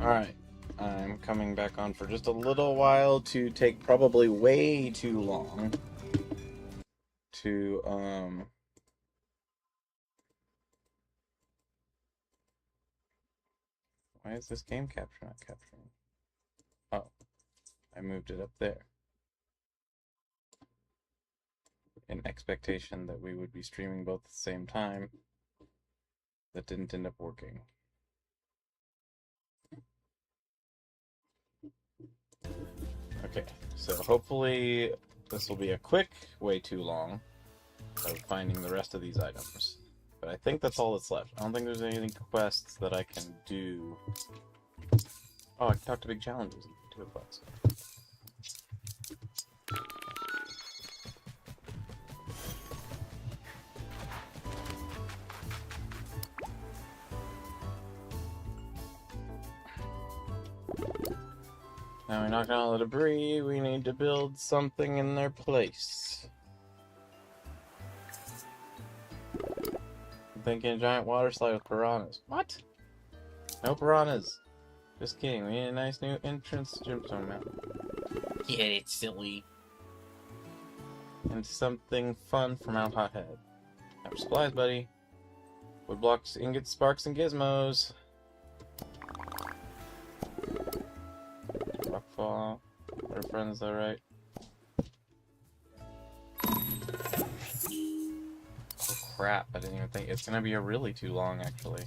Alright, I'm coming back on for just a little while to take probably way too long to, why is this game capture not capturing? Oh, I moved it up there. In expectation that we would be streaming both at the same time. That didn't end up working. Okay, so hopefully this will be a quick, way too long, of finding the rest of these items. But I think that's all that's left. I don't think there's any quests that I can do. Oh, I can talk to big challenges and do a quest. Now we knock down all the debris, we need to build something in their place. I'm thinking a giant water slide with piranhas. What? No piranhas. Just kidding, we need a nice new entrance to Gemstone Mountain. Yeah, it's silly. And something fun for Mount Hothead. Now for supplies, buddy. Wood blocks, ingots, sparks, and gizmos. Rockfall. Our friends, though, right? Oh crap, I didn't even think. It's gonna be a really too long, actually.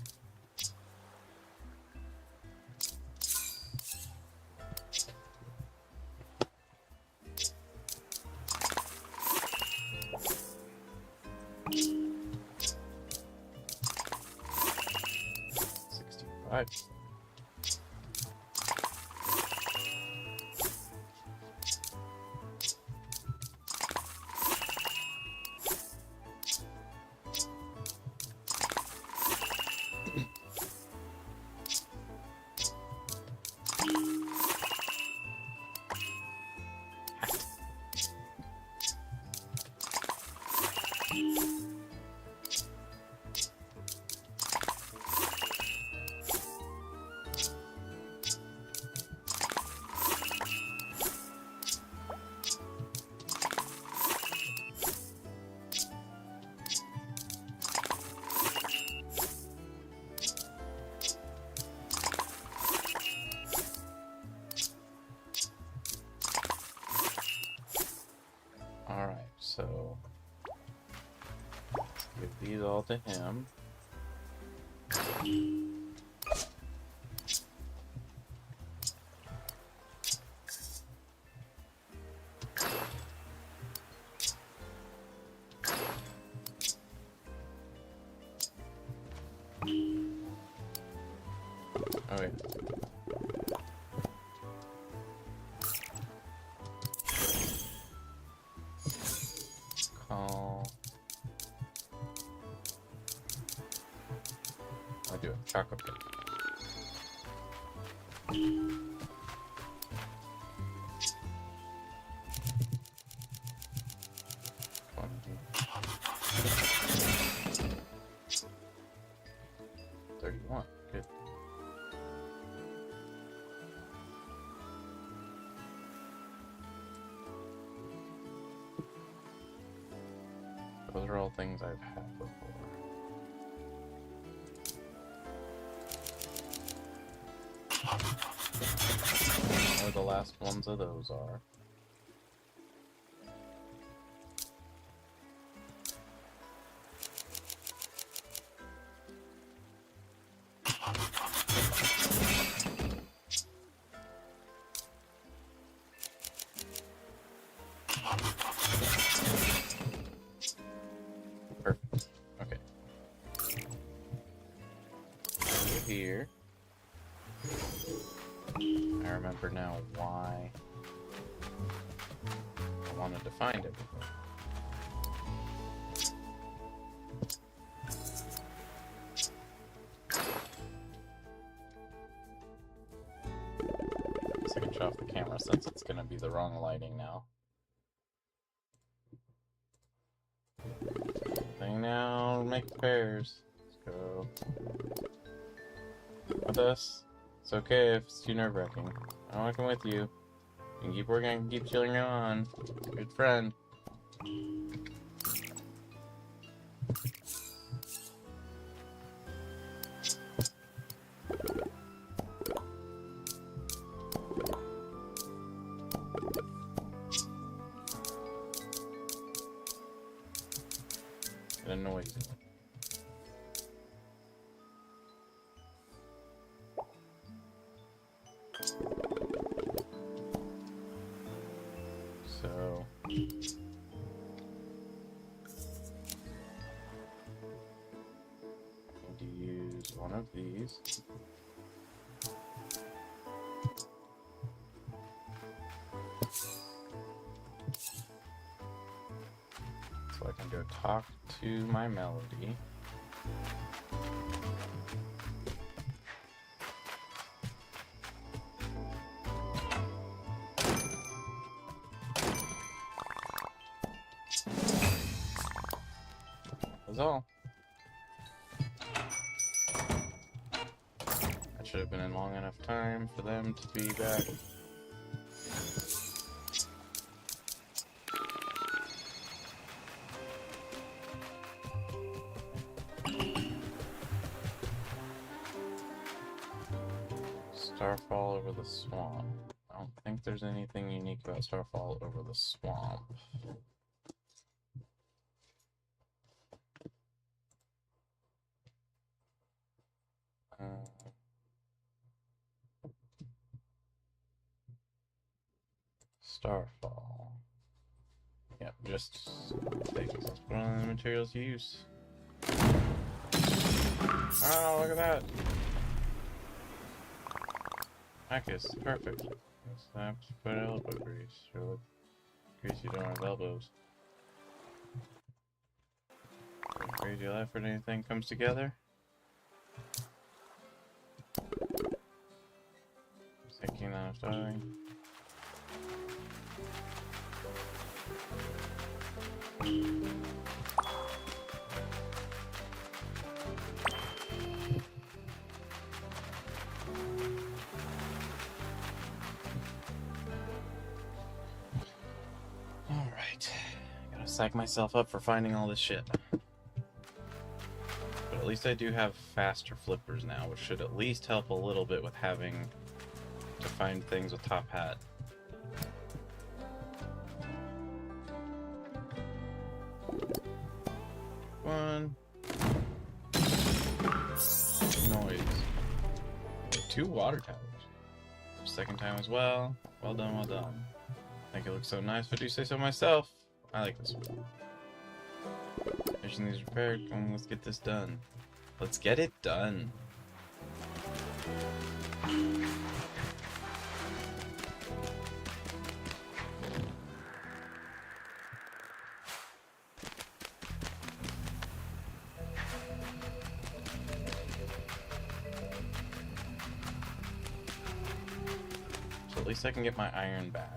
Right. Alright, so let's give these all to him. Oh wait. I'll do it. Chocolate cake. $31. Good. Those are all things I've had before. Or the last ones of those are. Perfect. Okay. Over here. I remember now why I wanted to find it. I can shut off the camera since it's going to be the wrong lighting now. Thing now, make the pairs. Let's go. With us. It's okay if it's too nerve-wracking. I'm working with you. You can keep working, I can keep chilling on. Good friend. It annoys me. So to use one of these. So I can go talk to my melody. That's all. That should have been in long enough time for them to be back. Starfall over the swamp. I don't think there's anything unique about Starfall over the swamp. Starfall. Yep, just things. Let's put on the materials use. Oh, look at that! Marcus, perfect. It's time to put elbow grease. Or grease you don't have elbows. Crazy life when anything comes together. Thinking that I'm starving. Alright. Gotta psych myself up for finding all this shit. But at least I do have faster flippers now, which should at least help a little bit with having to find things with top hat. One. Noise. 2 water towers. Second time as well. Well done, well done. I think it looks so nice, if I do say so myself. I like this one. Mission needs repaired. Come on, let's get this done. Let's get it done. So at least I can get my iron back.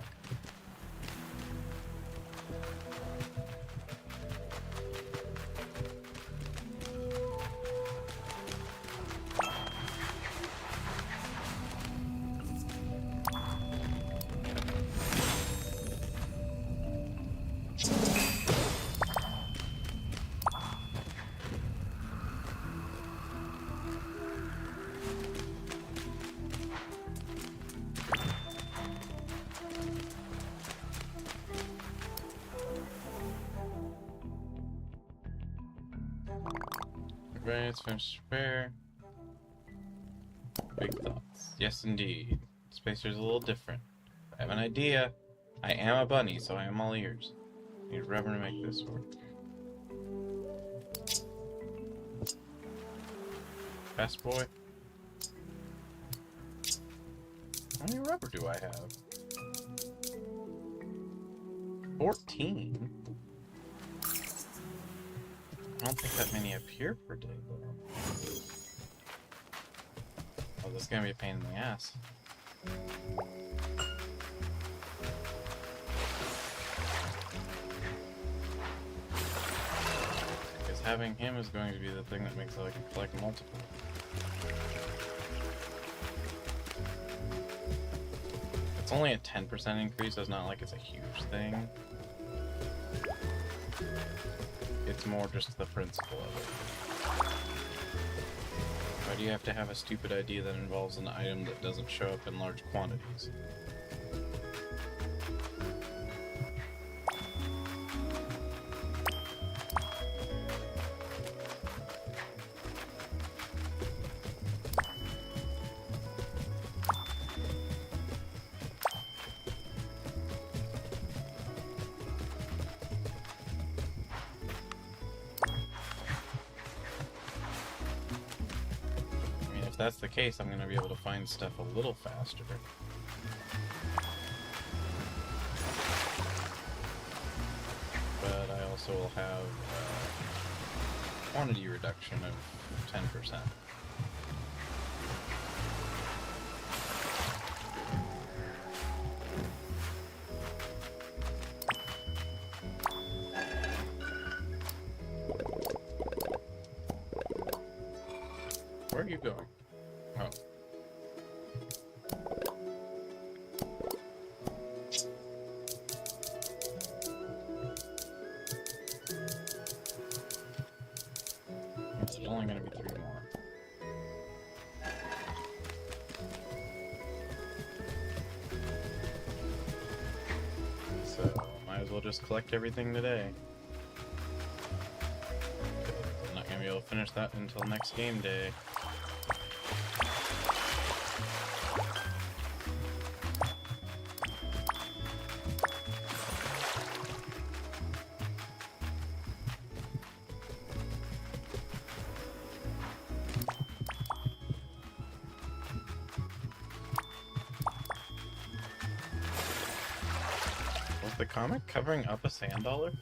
It's finished repair. Big thoughts. Yes, indeed. Spacer's a little different. I have an idea. I am a bunny, so I am all ears. Need rubber to make this work. Fast boy. How many rubber do I have? 14? I don't think that many appear per day, though. Oh, this is gonna be a pain in the ass. Because having him is going to be the thing that makes it I can collect multiple. It's only a 10% increase, so it's not like it's a huge thing. It's more just the principle of it. Why do you have to have a stupid idea that involves an item that doesn't show up in large quantities? If that's the case, I'm going to be able to find stuff a little faster. But I also will have quantity reduction of 10%. Where are you going? Oh. There's only going to be 3 more. So, might as well just collect everything today. I'm not going to be able to finish that until next game day. Was the comic covering up a sand dollar?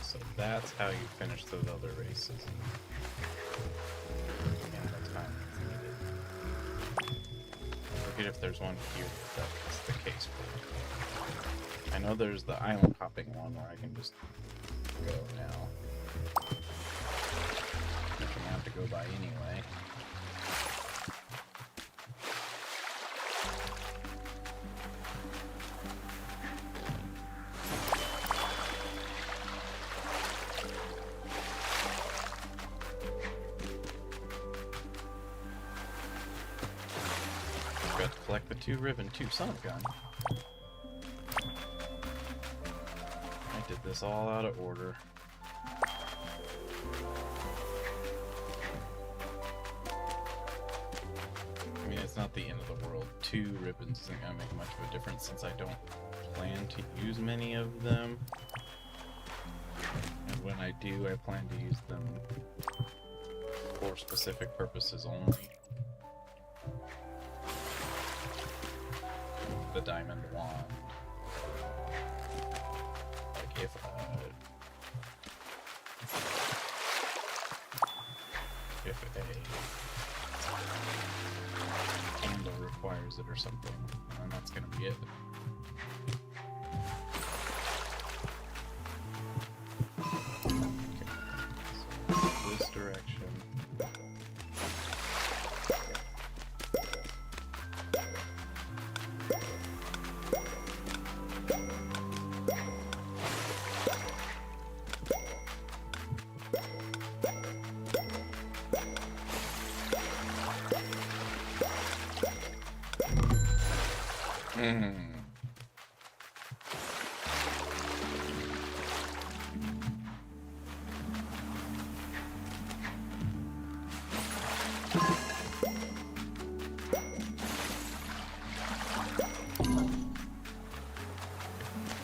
So that's how you finish those other races. And the time it's needed. I forget if there's one here that's the case for. I know there's the island hopping one where I can just go now. Which I'm gonna have to go by anyway. Got to collect the 2 ribbon, 2 son of a gun. I did this all out of order. I mean, it's not the end of the world. 2 ribbons isn't gonna make much of a difference since I don't plan to use many of them. And when I do, I plan to use them for specific purposes only. The diamond wand. Like if a candle requires it or something, and that's gonna be it. Okay, so this direction.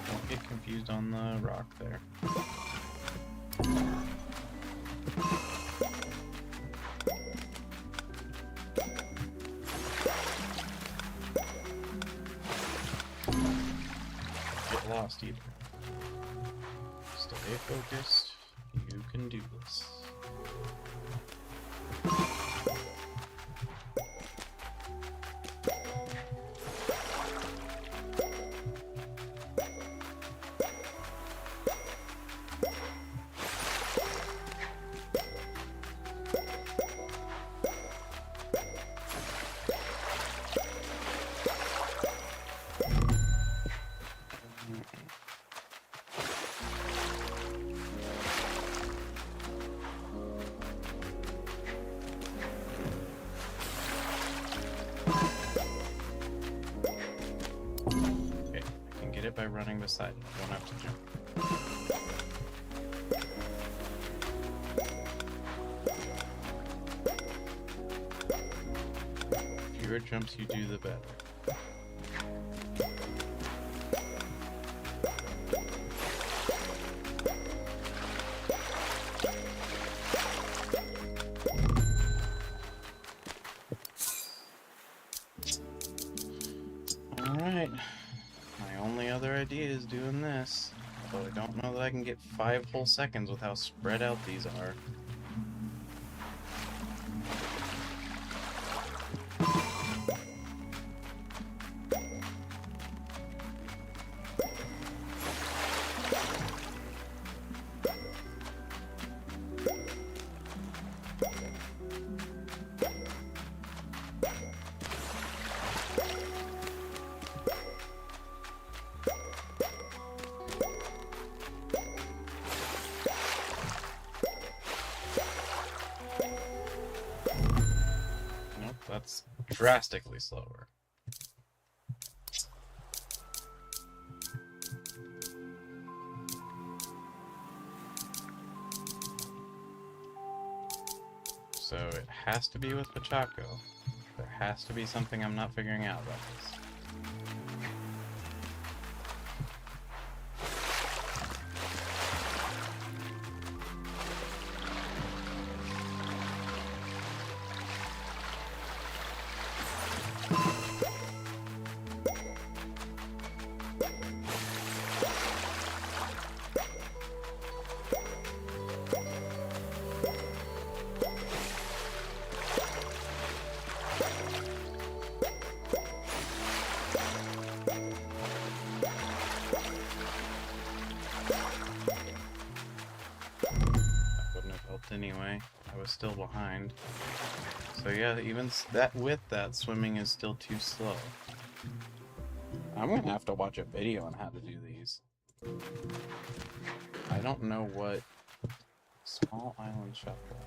Don't get confused on the rock there. Stay focused. You can do this. By running beside it. You don't have to jump. The fewer jumps you do, the better. Alright. My only other idea is doing this, although I don't know that I can get 5 whole seconds with how spread out these are. That's drastically slower. So it has to be with Pachaco. There has to be something I'm not figuring out about this. Anyway, I was still behind. So yeah, even that with that, swimming is still too slow. I'm gonna have to watch a video on how to do these. I don't know what small island shuffle.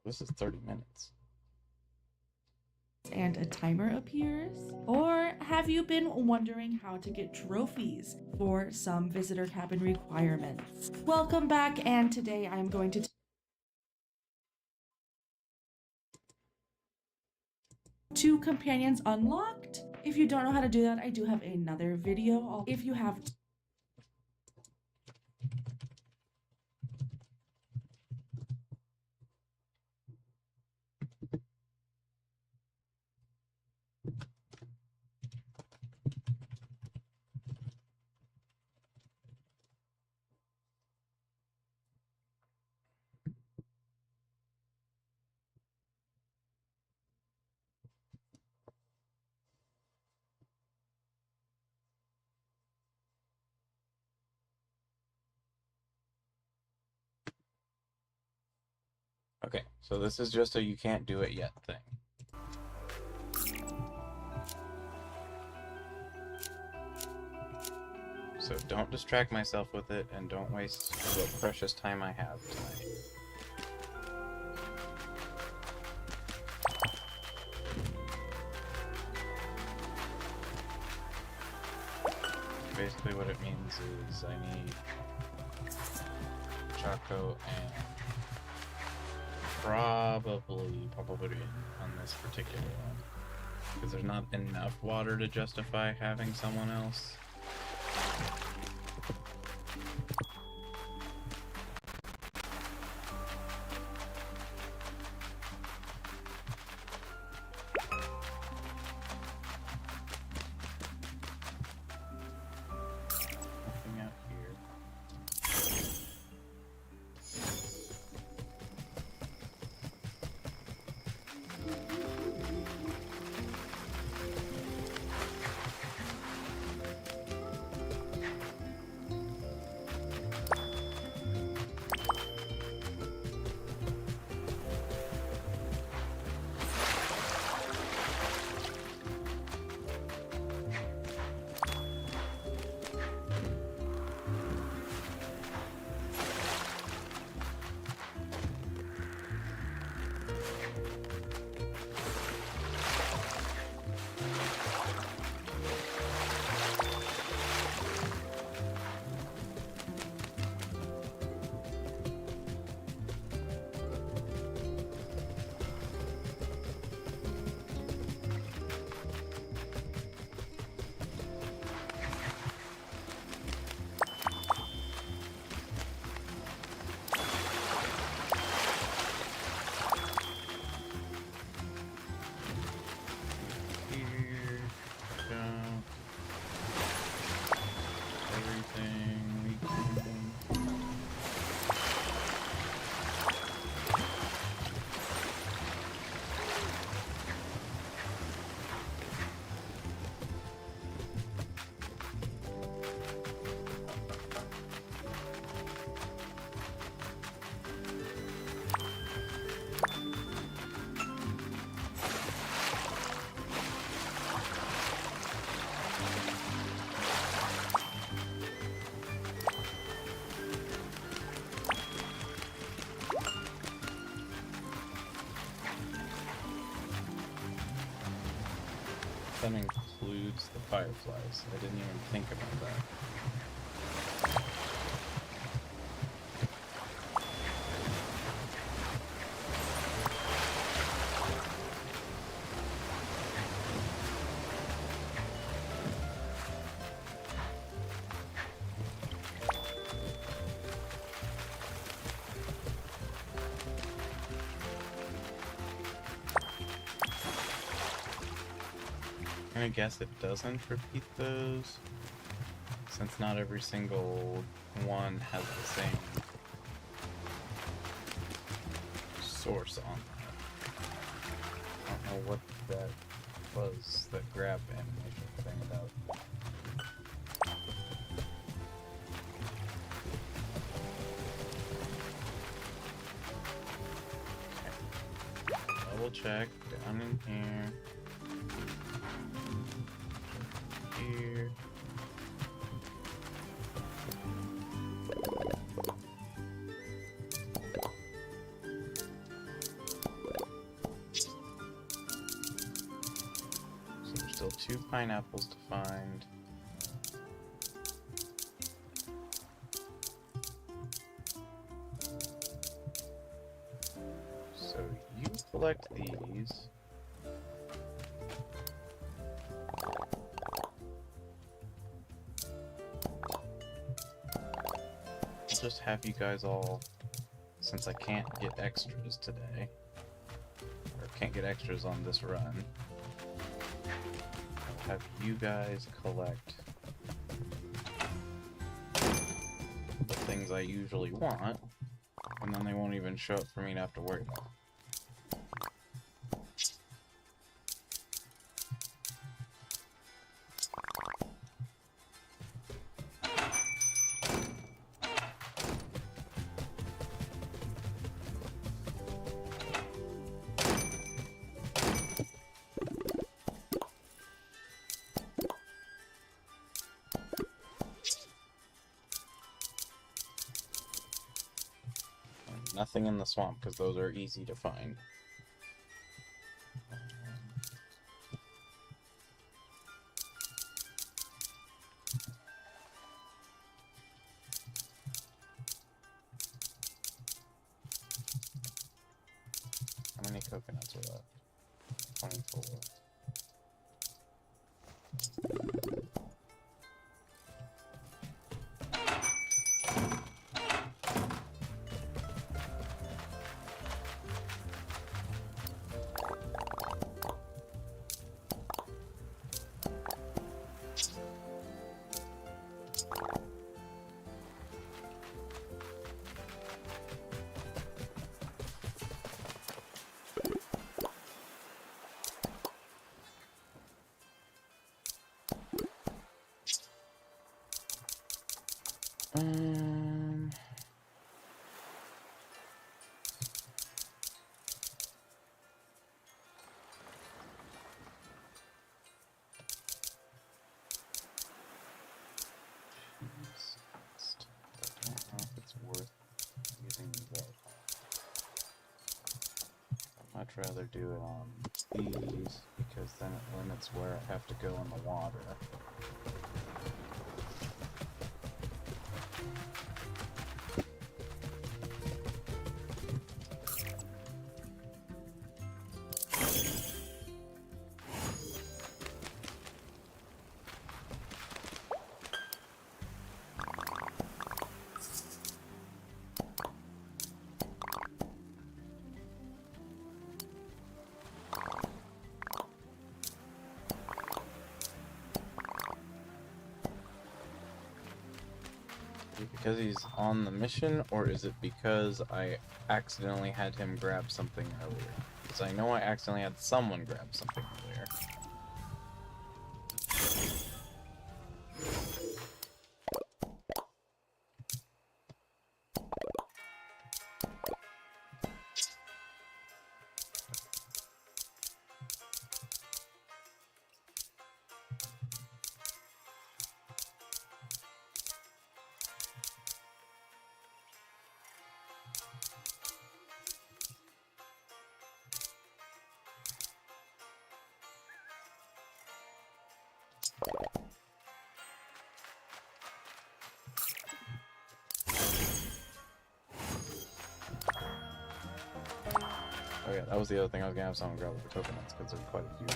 This is 30 minutes. And a timer appears? Or have you been wondering how to get trophies for some visitor cabin requirements? Welcome back, and today I'm going to 2 companions unlocked. If you don't know how to do that, I do have another video. If you have Okay, so this is just a you can't do it yet thing. So don't distract myself with it, and don't waste the precious time I have tonight. basically what it means is I need Choco and probably on this particular one. Because there's not enough water to justify having someone else. Nothing out here. That includes the fireflies. I didn't even think about that. I guess it doesn't repeat those, since not every single one has the same source on that. I don't know what that was, that grab animation thing about. Okay. Double check down in here. Here. So there's still 2 pineapples to find. So you collect these. Just have you guys all, since I can't get extras today, or can't get extras on this run, I'll have you guys collect the things I usually want, and then they won't even show up for me to have to worry about. Nothing in the swamp, because those are easy to find. Um, I don't know if it's worth using that. I'd much rather do it on these because then it limits where I have to go in the water. Because he's on the mission, or is it because I accidentally had him grab something earlier? Because I know I accidentally had someone grab something earlier. Oh yeah, that was the other thing. I was gonna have someone grab the coconuts because there's quite a few.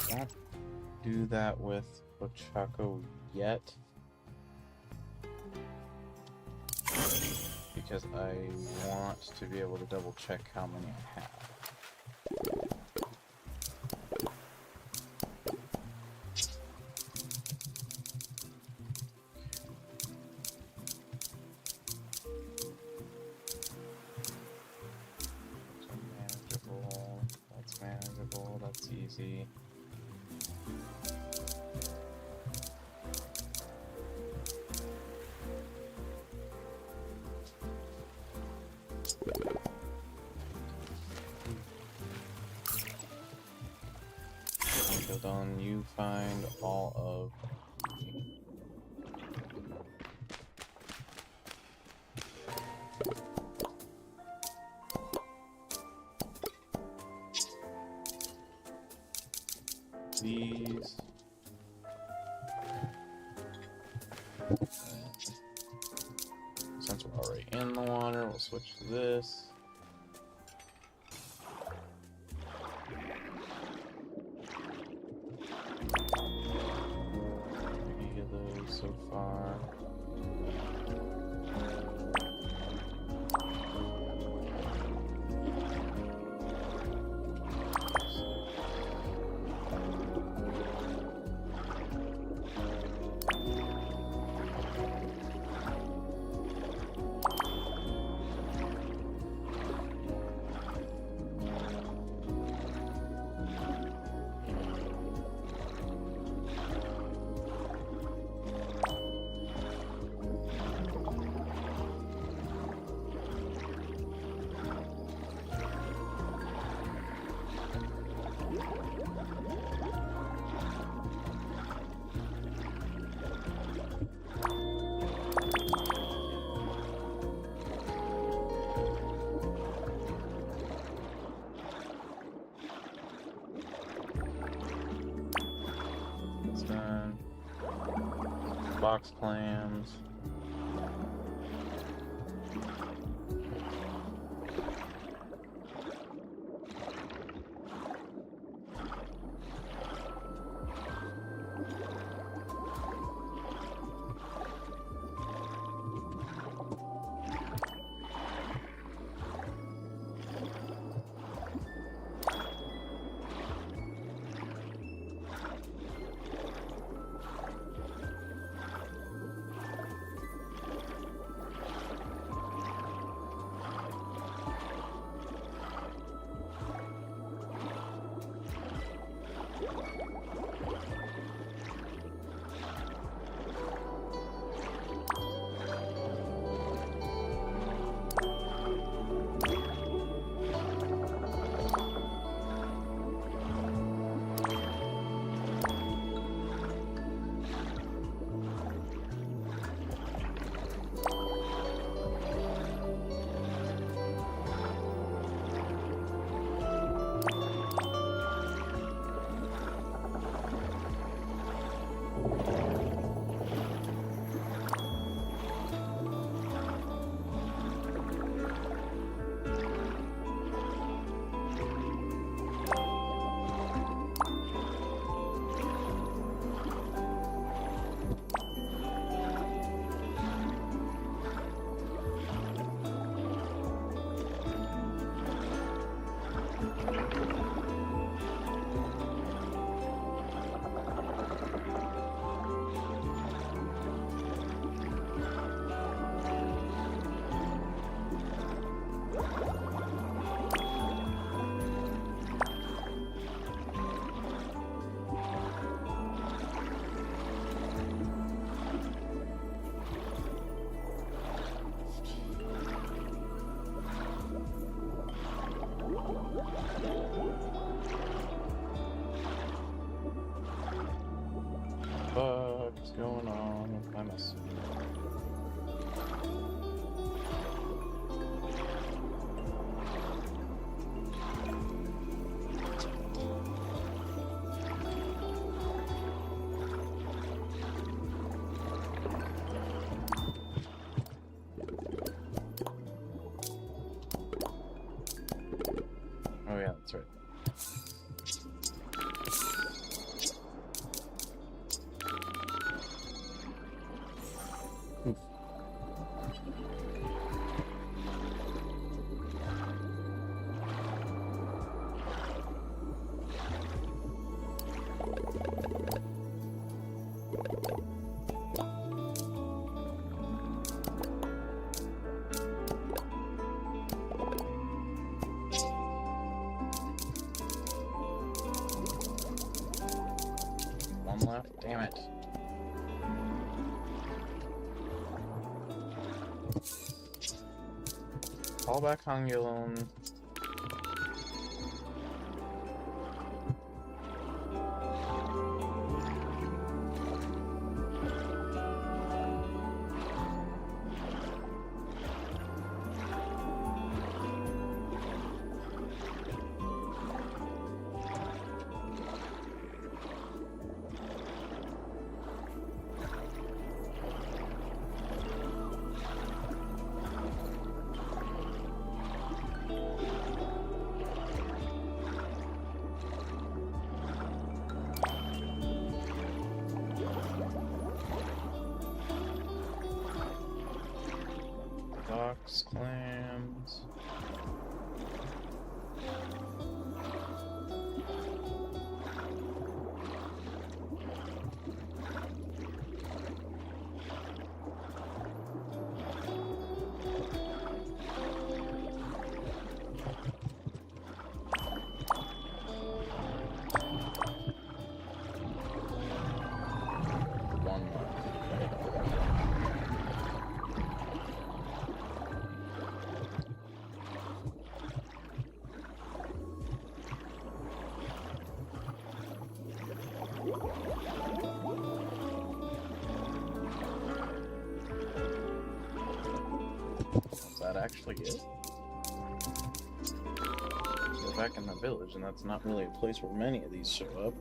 Don't do that with Ochako yet, because I want to be able to double check how many I have. That's manageable, that's easy. Until dawn, you find all of these. Since we're already in the water, we'll switch to this. 3 of those so far. box clams. What's going on with my mess? Oh yeah, that's right. Oof. One left, damn it. Call back Hungulone. Box clams. One Was that actually it? We're back in the village, and that's not really a place where many of these show up.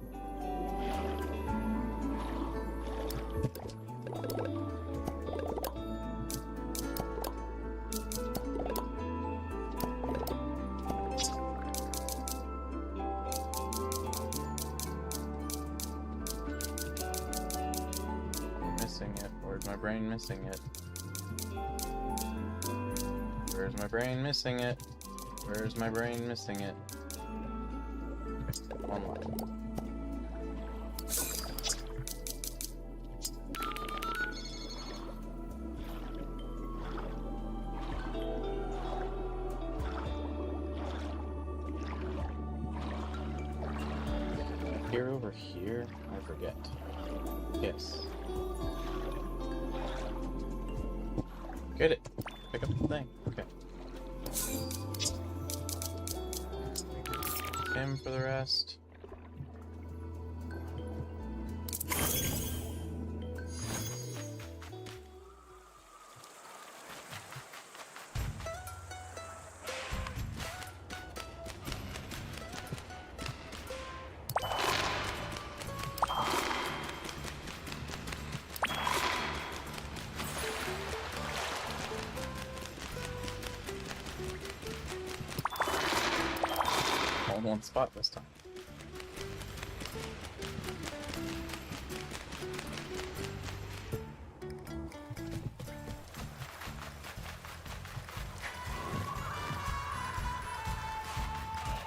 Missing it. Where's my brain missing it? Where's my brain missing it? Where's my brain missing it? One line. Here over here? I forget. Yes. Get it. Pick up the thing. Okay. Him for the rest. All in one spot this time.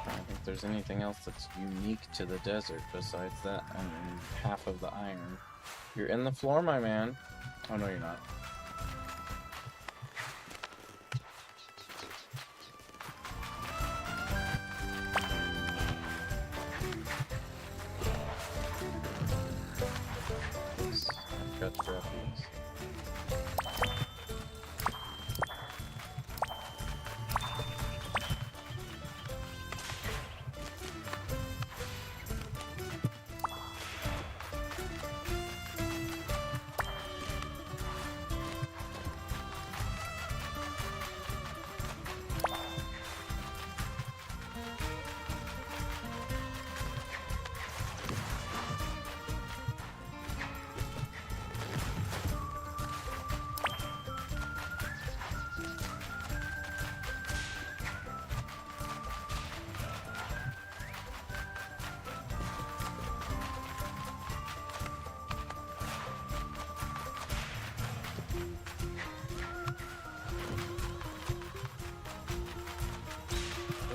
I don't think there's anything else that's unique to the desert besides that and half of the iron. You're in the floor, my man. Oh no, you're not. Got trophies.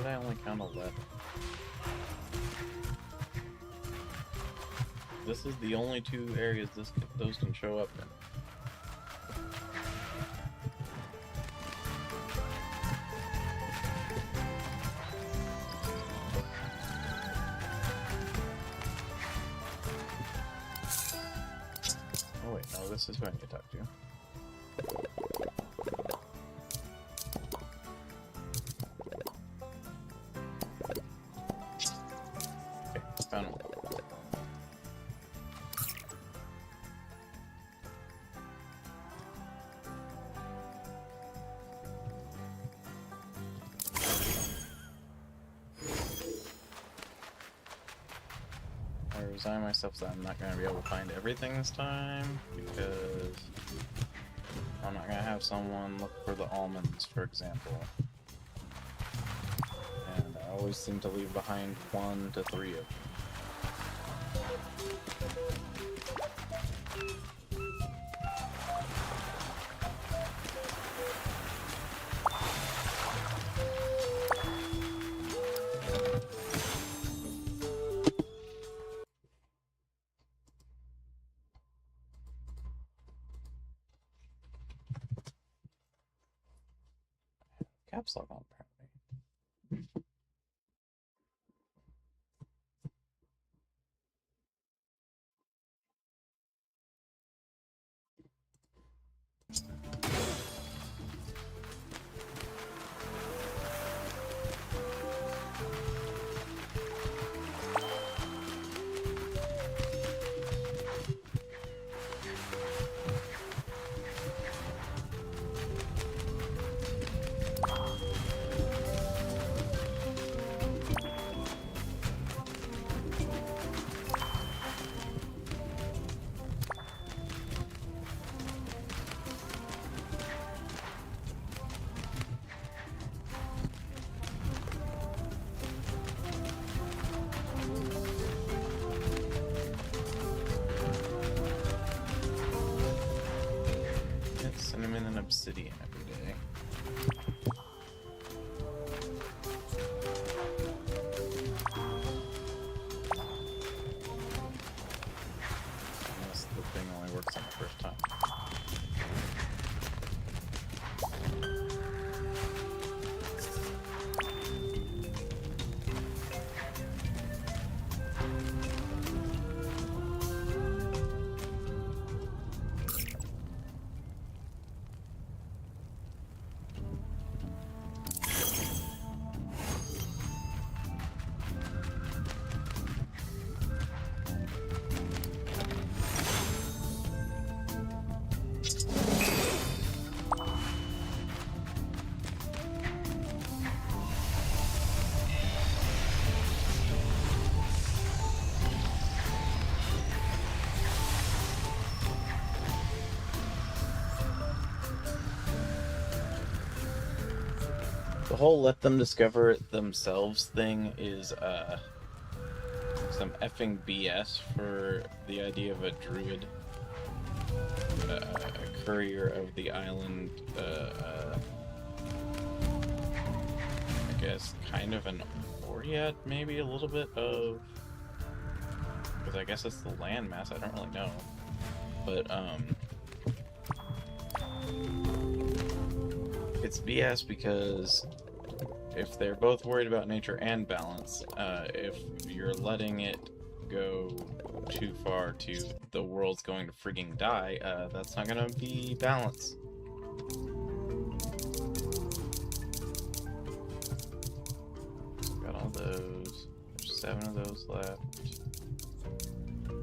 I only count 11. This is the only two areas those can show up in. Oh wait, no, this is who I need to talk to. Found one. I resign myself that I'm not going to be able to find everything this time because I'm not going to have someone look for the almonds, for example. And I always seem to leave behind 1 to 3 of them. Caps lock on, apparently. whole let them discover it themselves thing is some effing BS for the idea of a druid, a courier of the island, I guess kind of an Oriat, maybe a little bit of, because I guess it's the landmass, I don't really know, but it's BS because if they're both worried about nature and balance, if you're letting it go too far to the world's going to frigging die, that's not gonna be balance. Got all those. There's 7 of those left.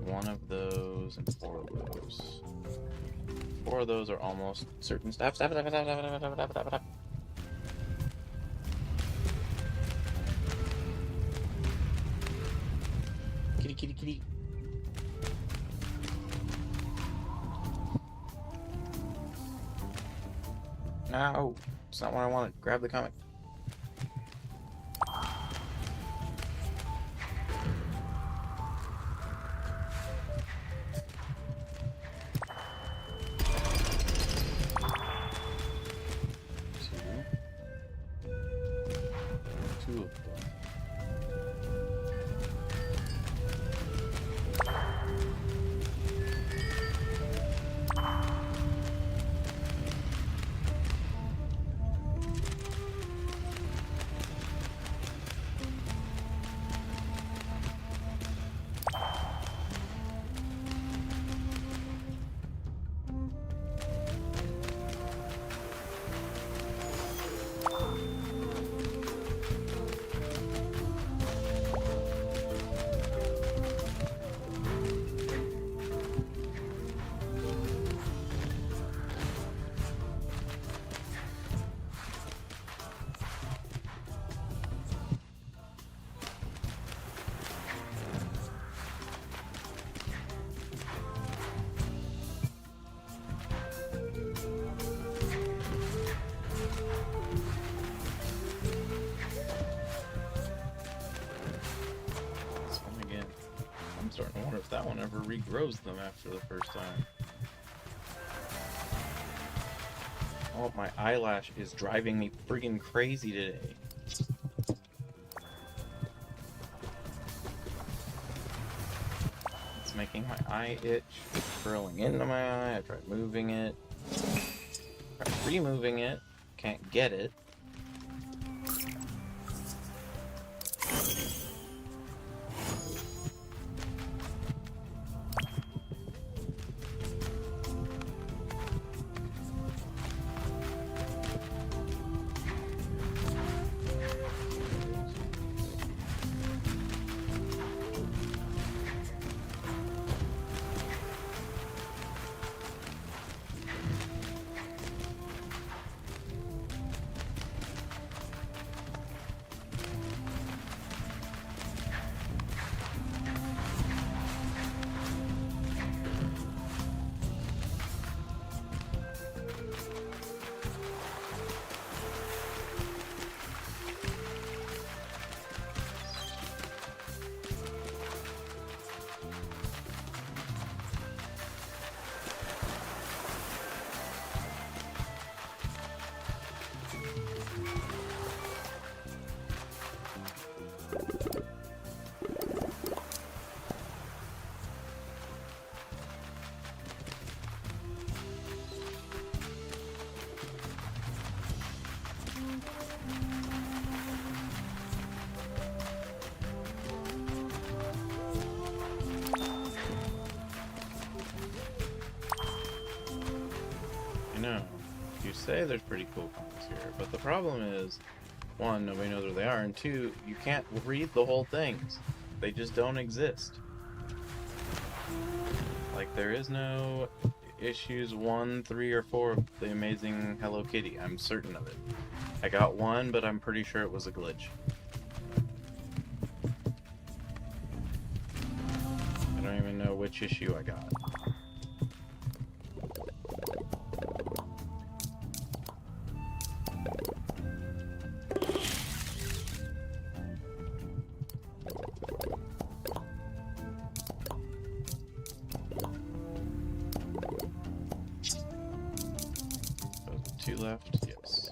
1 of those and 4 of those. 4 of those are almost certain. Stop. Kitty. No, it's not what I wanted. Grab the comic. Two of them. I'm starting to wonder if that one ever regrows them after the first time. Oh, my eyelash is driving me friggin' crazy today. It's making my eye itch. It's curling into my eye. I tried moving it. Tried removing it. Can't get it. You say there's pretty cool comics here, but the problem is, 1, nobody knows where they are, and 2, you can't read the whole things. They just don't exist. Like, there is no issues 1, 3, or 4 of The Amazing Hello Kitty. I'm certain of it. I got 1, but I'm pretty sure it was a glitch. I don't even know which issue I got. left? Yes.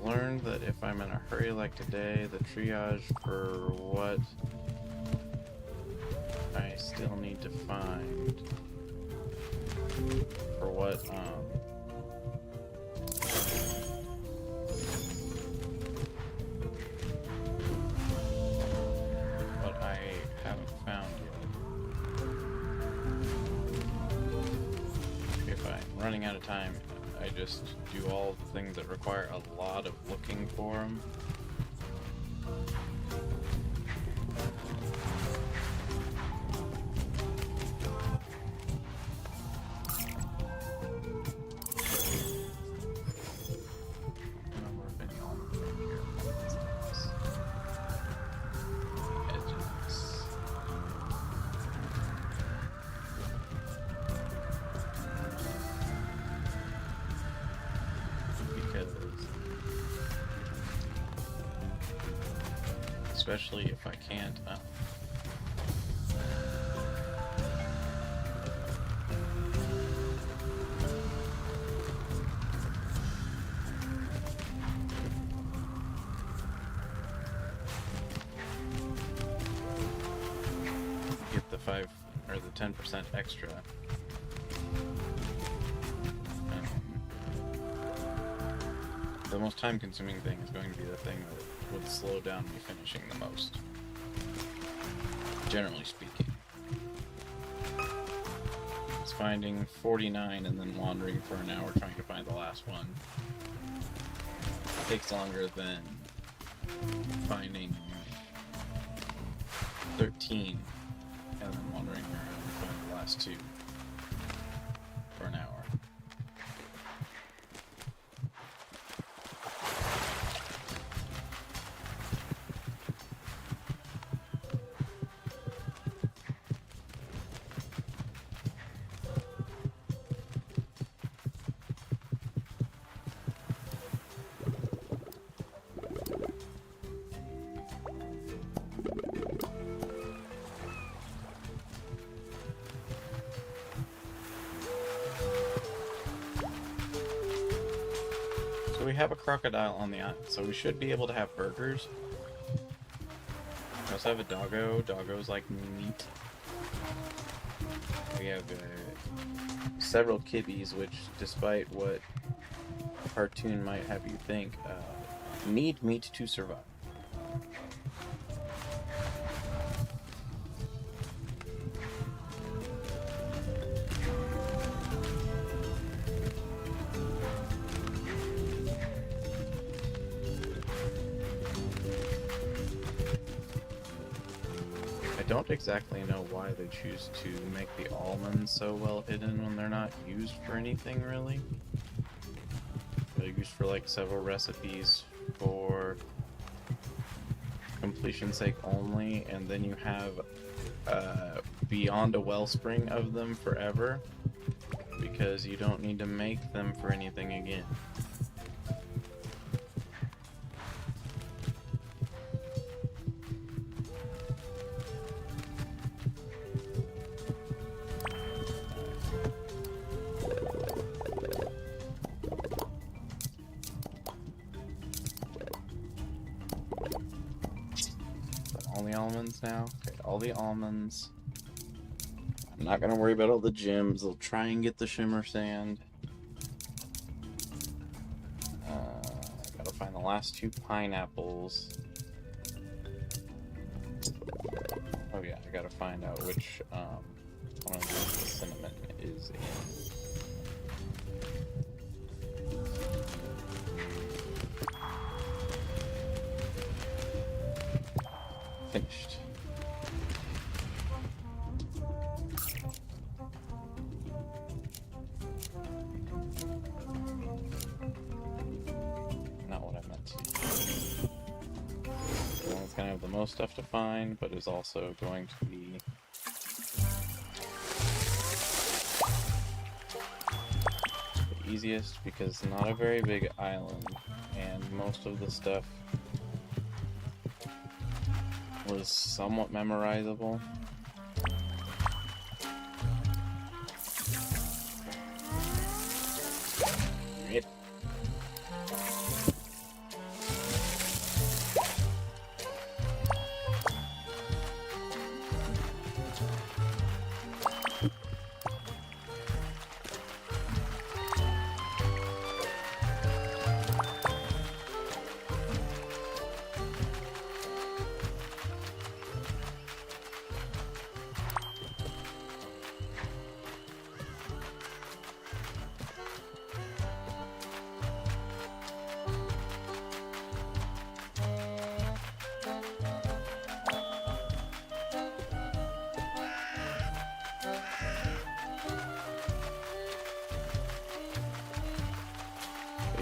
Learned that if I'm in a hurry like today, the triage for what I still need to find for what I haven't found yet. If I'm running out of time, I just do all the things that require a lot of looking for them. Especially if I can't get the 5 or the 10% extra. The most time-consuming thing is going to be the thing that would slow down me finishing the most, generally speaking. It's finding 49 and then wandering for an hour trying to find the last one. It takes longer than finding 13 and then wandering around to find the last 2 for an hour. We have a crocodile on the island, so we should be able to have burgers. We also have a doggo. Doggo's like meat. We have several kibbies, which, despite what a cartoon might have you think, need meat to survive. I don't exactly know why they choose to make the almonds so well hidden when they're not used for anything, really. They're used for like several recipes for completion's sake only, and then you have beyond a wellspring of them forever, because you don't need to make them for anything again. All the almonds now? Okay, all the almonds. I'm not gonna worry about all the gems. I'll try and get the shimmer sand. Gotta find the last 2 pineapples. Oh yeah, I gotta find out which one of the cinnamon is in. Finished. I have the most stuff to find, but is also going to be the easiest because it's not a very big island, and most of the stuff was somewhat memorizable. Yep.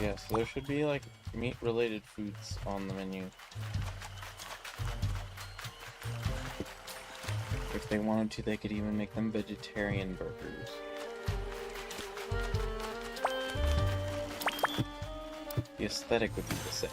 Yeah, so there should be like meat-related foods on the menu. If they wanted to, they could even make them vegetarian burgers. The aesthetic would be the same.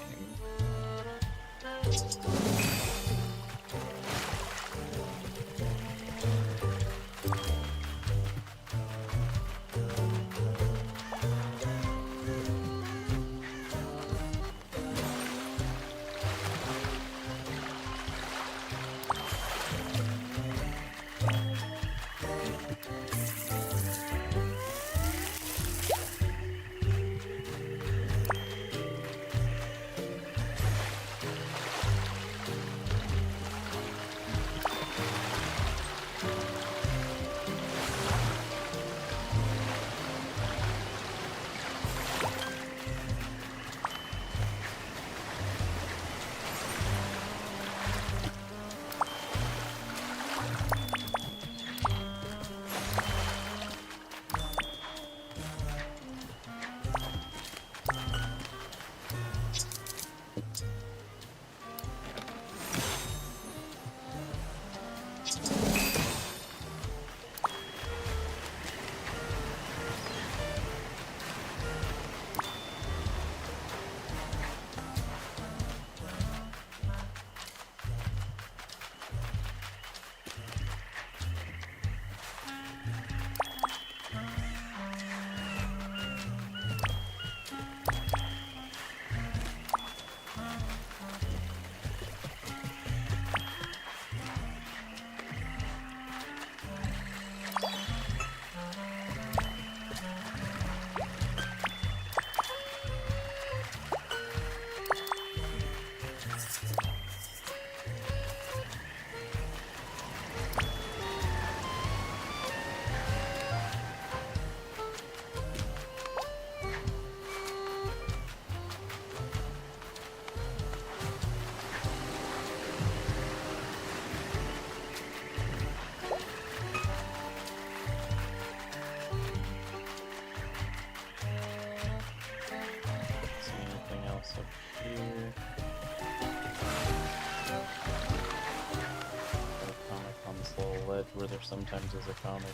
Where there sometimes is a comic.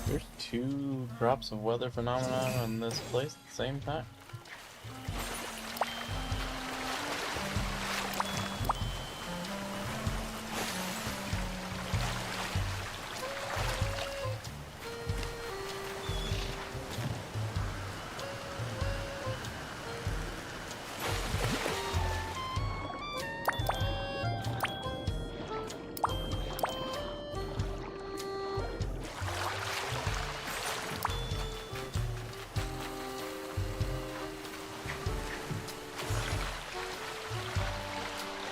There's two drops of weather phenomena in this place at the same time.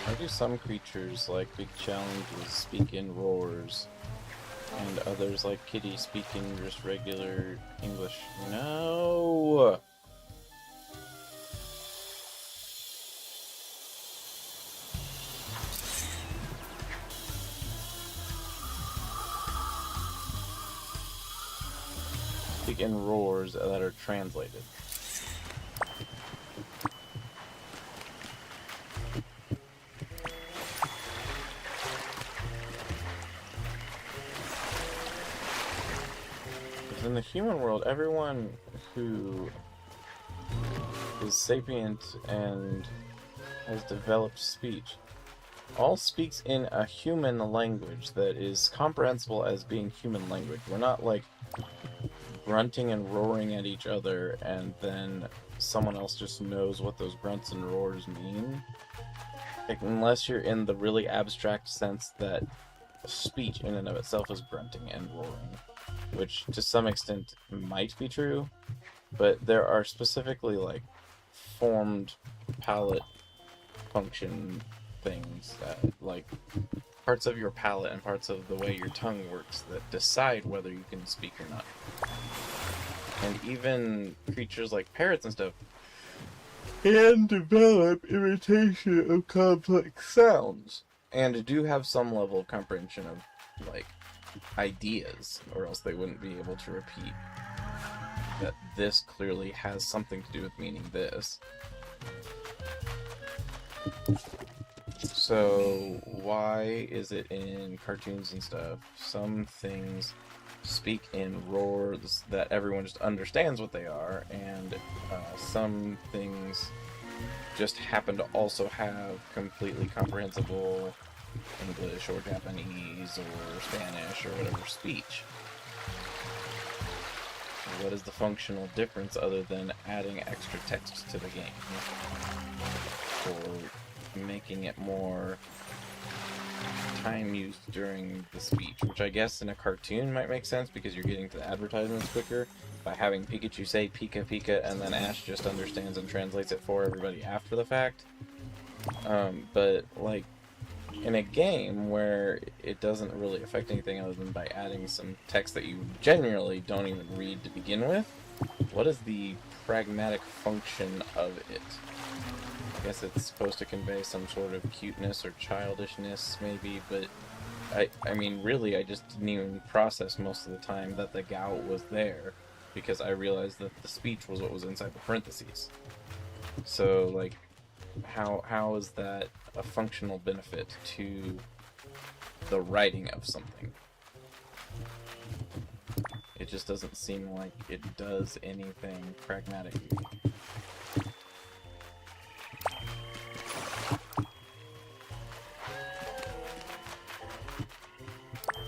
Why do some creatures, like big challenges, speak in roars, and others, like Kitty, speak in just regular English? No! speak in roars that are translated. Because in the human world, everyone who is sapient and has developed speech all speaks in a human language that is comprehensible as being human language. We're not like grunting and roaring at each other and then someone else just knows what those grunts and roars mean. Like, unless you're in the really abstract sense that speech in and of itself is grunting and roaring, which to some extent might be true, but there are specifically like formed palate function things that, like, parts of your palate and parts of the way your tongue works that decide whether you can speak or not. And even creatures like parrots and stuff can develop imitation of complex sounds and do have some level of comprehension of, like, ideas, or else they wouldn't be able to repeat that this clearly has something to do with meaning this. So why is it in cartoons and stuff some things speak in roars that everyone just understands what they are, and some things just happen to also have completely comprehensible English or Japanese or Spanish or whatever speech? What is the functional difference other than adding extra text to the game? Or making it more time used during the speech, which I guess in a cartoon might make sense because you're getting to the advertisements quicker by having Pikachu say Pika Pika and then Ash just understands and translates it for everybody after the fact. But like in a game where it doesn't really affect anything other than by adding some text that you genuinely don't even read to begin with, what is the pragmatic function of it? I guess it's supposed to convey some sort of cuteness or childishness, maybe, but I mean, really, I just didn't even process most of the time that the gout was there, because I realized that the speech was what was inside the parentheses. So, like, how is that a functional benefit to the writing of something? It just doesn't seem like it does anything pragmatically.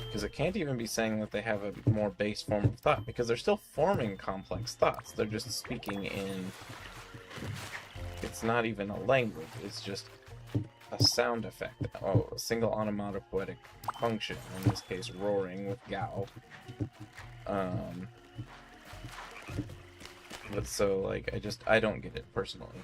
Because it can't even be saying that they have a more base form of thought, because they're still forming complex thoughts. They're just speaking in... It's not even a language, it's just a sound effect. Oh, a single onomatopoetic function, in this case roaring with Gao. But so, like, I don't get it, personally.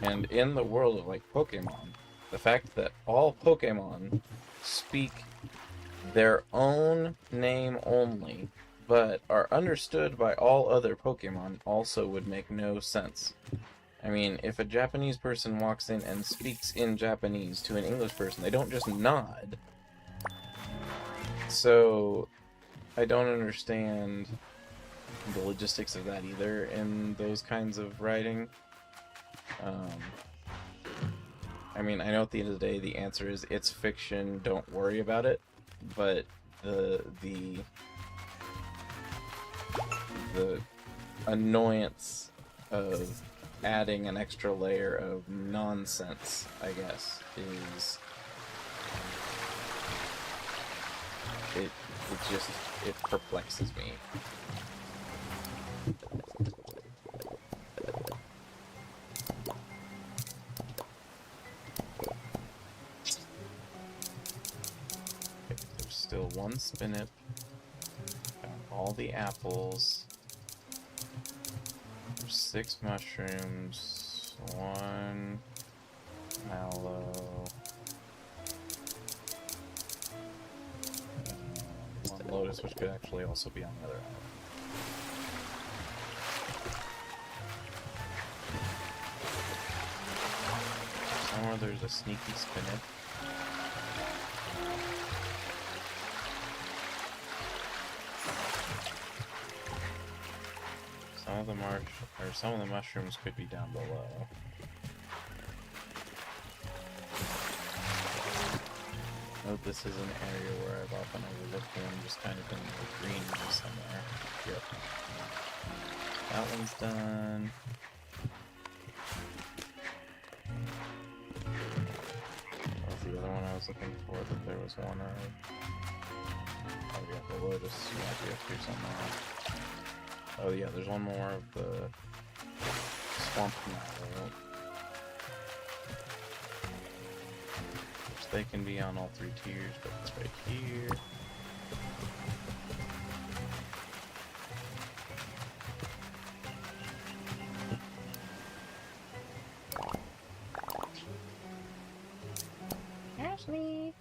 And in the world of, like, Pokemon, the fact that all Pokemon speak their own name only, but are understood by all other Pokemon, also would make no sense. I mean, if a Japanese person walks in and speaks in Japanese to an English person, they don't just nod. So, I don't understand the logistics of that either in those kinds of writing. I mean, I know at the end of the day the answer is it's fiction, don't worry about it, but the annoyance of adding an extra layer of nonsense, I guess, is it perplexes me. There's still one Spinip. Found all the apples. There's 6 mushrooms. 1 mallow. 1 lotus, which could actually also be on the other island. Somewhere there's a sneaky Spinip. Some of the mushrooms could be down below. Note this is an area where I've often overlooked one, just kind of in the green somewhere. Yep. That one's done. That was the other one I was looking for, that there was one of. Oh yeah, the lotus might be up here somewhere. Oh yeah, there's one more of the swamp mallow. They can be on all 3 tiers, but it's right here. Ashley!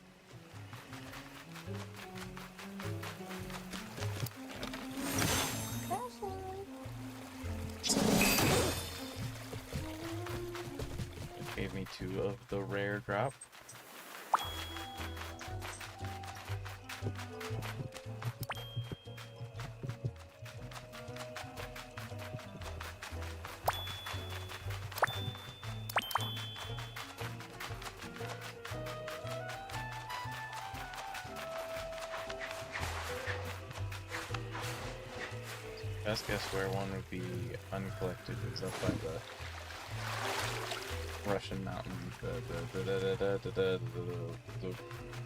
It gave me 2 of the rare drop. Best guess where one would be uncollected is up by the Russian mountain.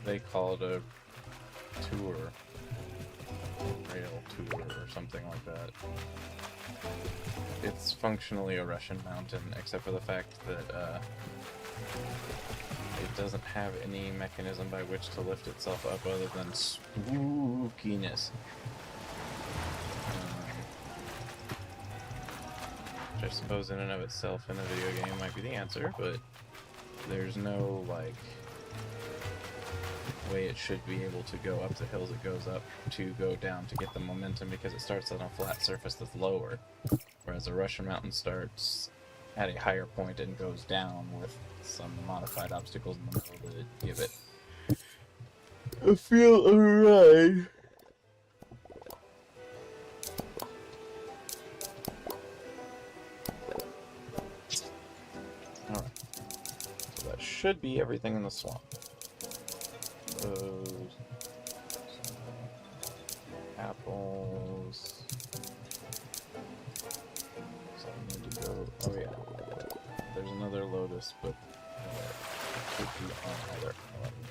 They call it a tour, rail tour or something like that. It's functionally a Russian mountain, except for the fact that it doesn't have any mechanism by which to lift itself up other than spookiness. Which I suppose in and of itself in a video game might be the answer, but there's no, like, way it should be able to go up the hills it goes up to go down to get the momentum, because it starts on a flat surface that's lower, whereas a Russian mountain starts at a higher point and goes down with some modified obstacles in the middle to give it a feel of a ride. Alright, so that should be everything in the swamp. Those apples. So I need to go. Oh yeah, there's another lotus, but it could be on either island.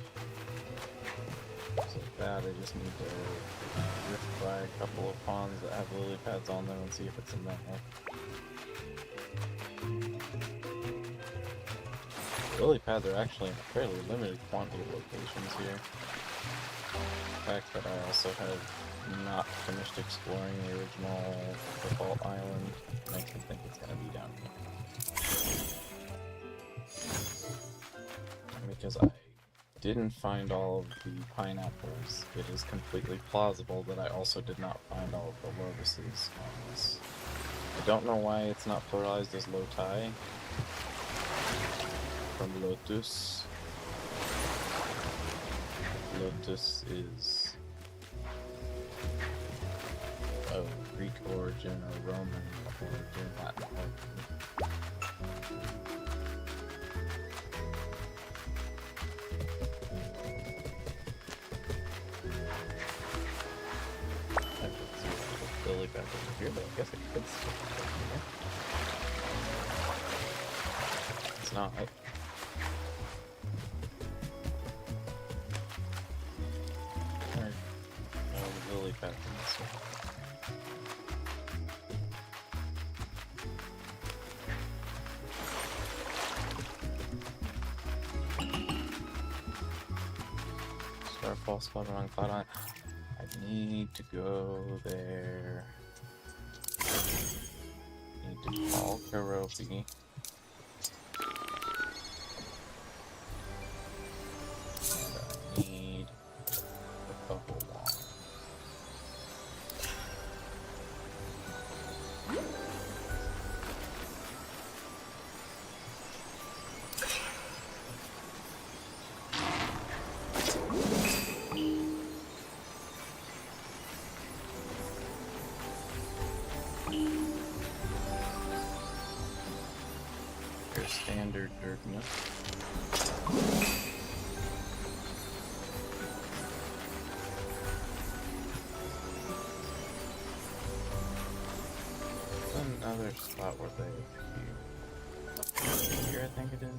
So that I just need to drift by a couple of ponds that have lily pads on them and see if it's in there. Lily pads are actually in a fairly limited quantity of locations here. The fact that I also have not finished exploring the original default island makes me think it's going to be down here. Because I didn't find all of the pineapples, it is completely plausible that I also did not find all of the lotuses on this. I don't know why it's not pluralized as lotai. From lotus. Lotus is of Greek origin or Roman origin, Latin origin. I could see a lily pad over here, but I guess I could stick it over here. It's not. Lily pad in this one. Starfall spot on Cloud Island. I need to go there. Need to call Karopi. And I need a couple more. standard darkness. Another spot where they appear. Here, I think it is.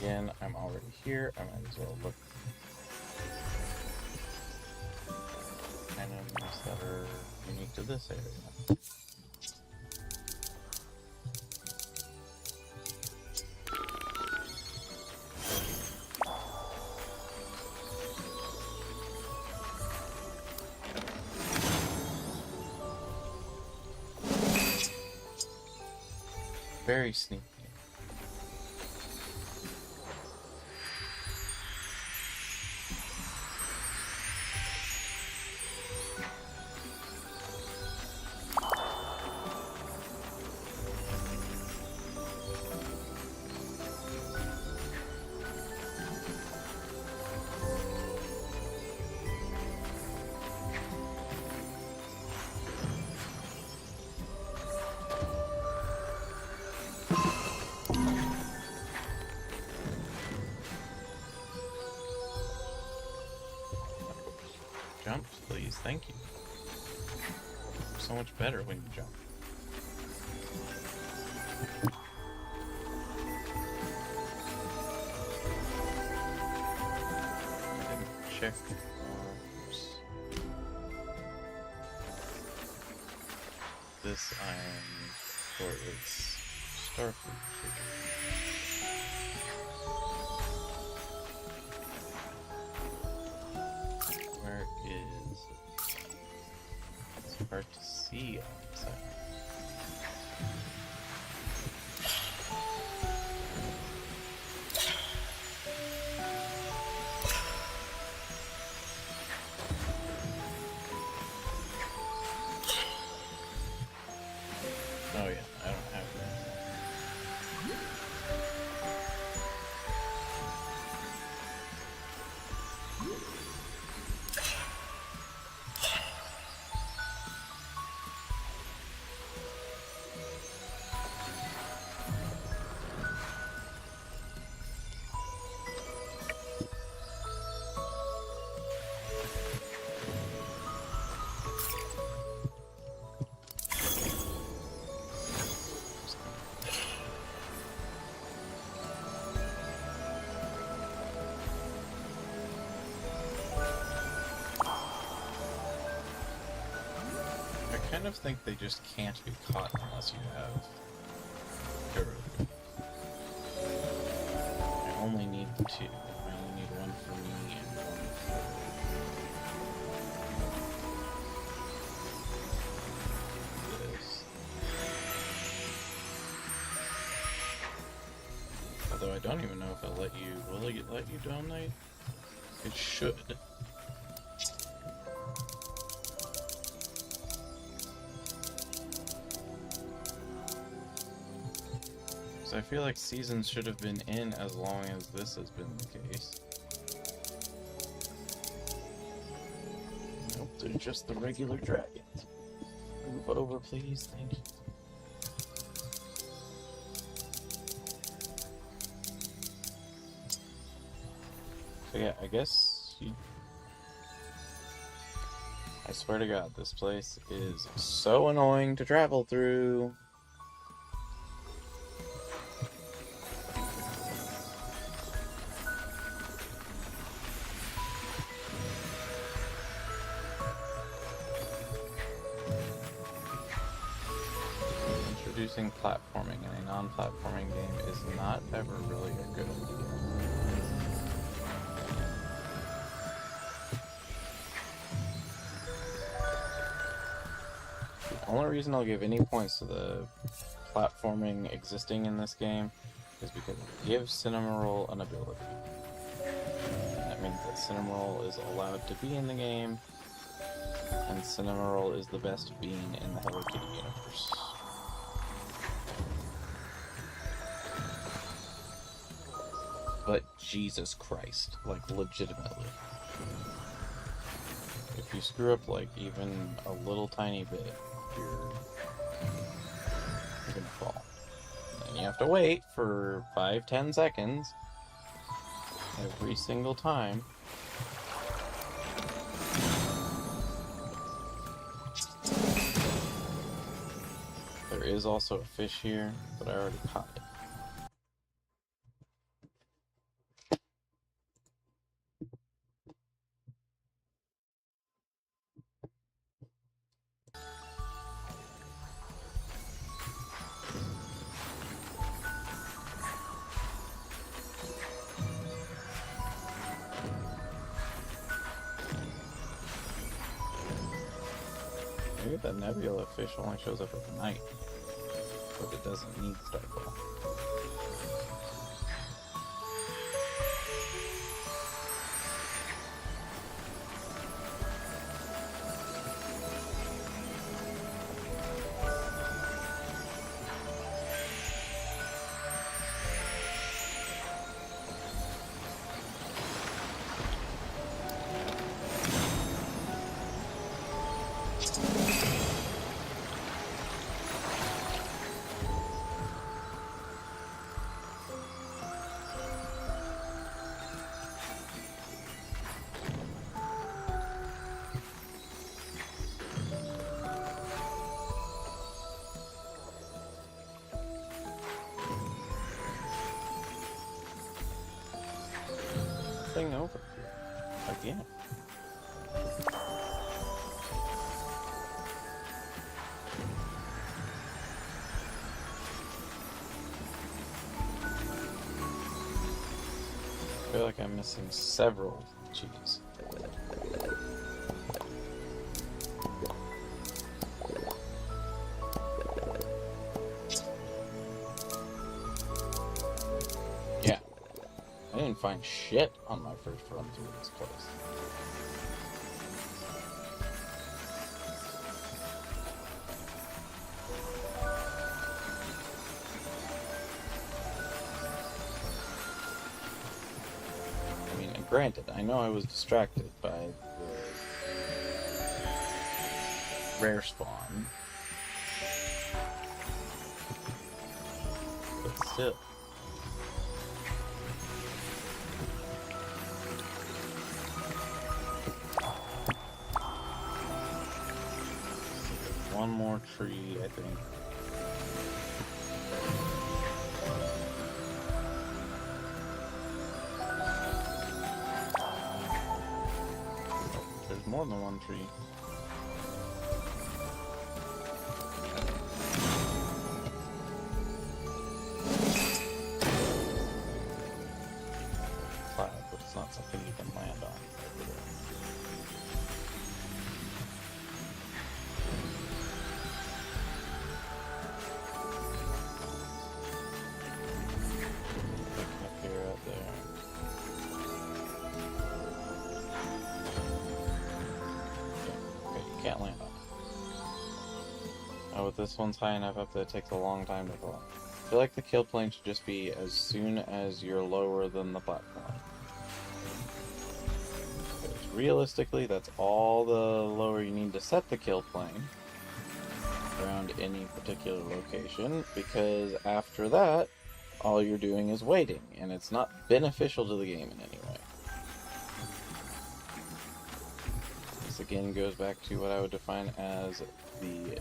Again, I'm already here. I might as well look. Items that are unique to this area. Very sneaky. Jump, please. Thank you. So much better when you jump. I didn't check. This iron for its starfruit trigger. Where is it? It's hard to see on the side. Oh yeah, I don't have that. I kind of think they just can't be caught unless you have Kuru. I only need two. I only need one for me and one for this. Although I don't even know if I'll let you. Will it let you donate? It should. So I feel like seasons should have been in as long as this has been the case. Nope, they're just the regular dragons. Move over, please. Thank you. So yeah, I guess you... I swear to God, this place is so annoying to travel through. introducing platforming in a non-platforming game is not ever really a good idea. The only reason I'll give any points to the platforming existing in this game is because it gives Cinnamoroll an ability. That means that Cinnamoroll is allowed to be in the game, and Cinnamoroll is the best being in the Hello Kitty universe. But Jesus Christ, like legitimately. If you screw up like even a little tiny bit, you're gonna fall. And you have to wait for 5-10 seconds every single time. There is also a fish here, but I already caught it. Maybe that nebula fish only shows up at night, but it doesn't need Starfall. Thing over again. I feel like I'm missing several cheese. Yeah. I didn't find shit on my first run through this place. I mean, granted, I know I was distracted by the rare spawn, but still. One more tree, I think. Oh, there's more than one tree. Cloud, but it's not something you can land on. Can't land on it. Oh, but this one's high enough up that it takes a long time to fall. I feel like the kill plane should just be as soon as you're lower than the platform. Because realistically, that's all the lower you need to set the kill plane around any particular location, because after that, all you're doing is waiting, and it's not beneficial to the game in any way. Again goes back to what I would define as the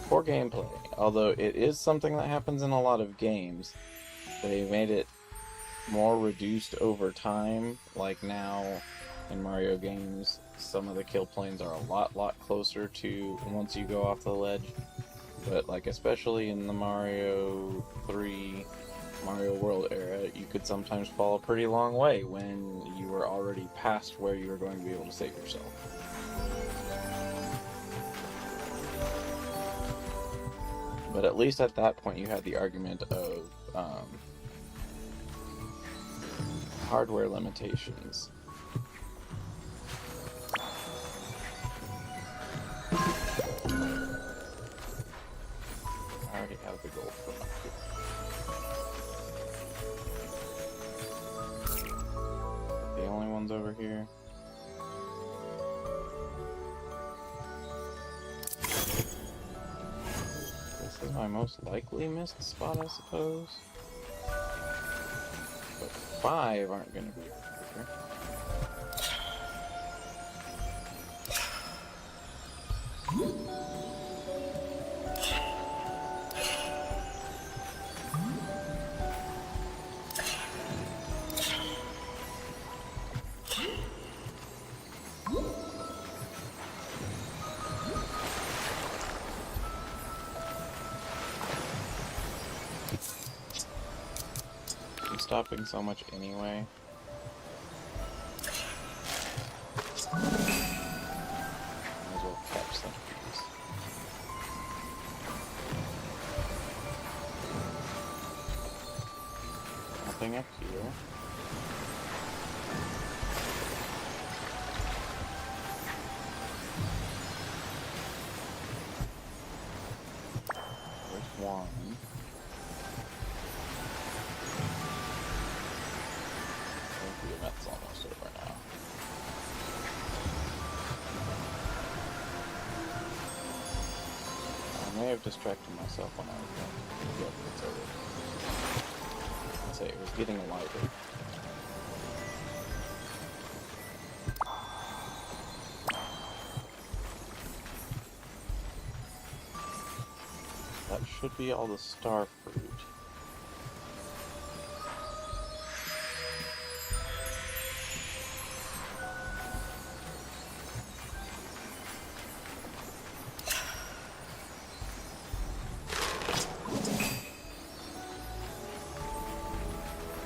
poor gameplay. Although it is something that happens in a lot of games, they made it more reduced over time. Like now in Mario games, some of the kill planes are a lot closer to once you go off the ledge. But like, especially in the Mario 3, Mario World era, you could sometimes fall a pretty long way when you were already past where you were going to be able to save yourself. But at least at that point you had the argument of hardware limitations. I already have the gold from up here. The only ones over here. This is my most likely missed spot, I suppose. But 5 aren't going to be over here. I'm stopping so much anyway. Might as well catch some of these. Nothing up here. There's one. I think the event's almost over now. I may have distracted myself when I was going. Yep, it's over. I'd say it was getting lighter. That should be all the star fruit.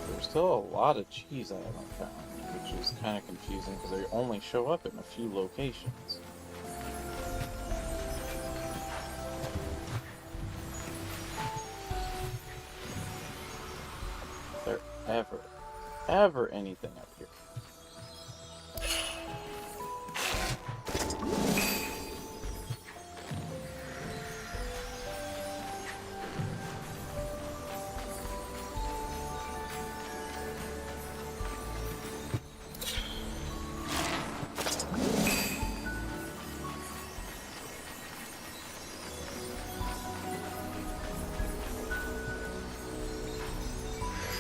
There's still a lot of cheese I haven't found, which is kind of confusing because they only show up in a few locations. Is there ever anything up here?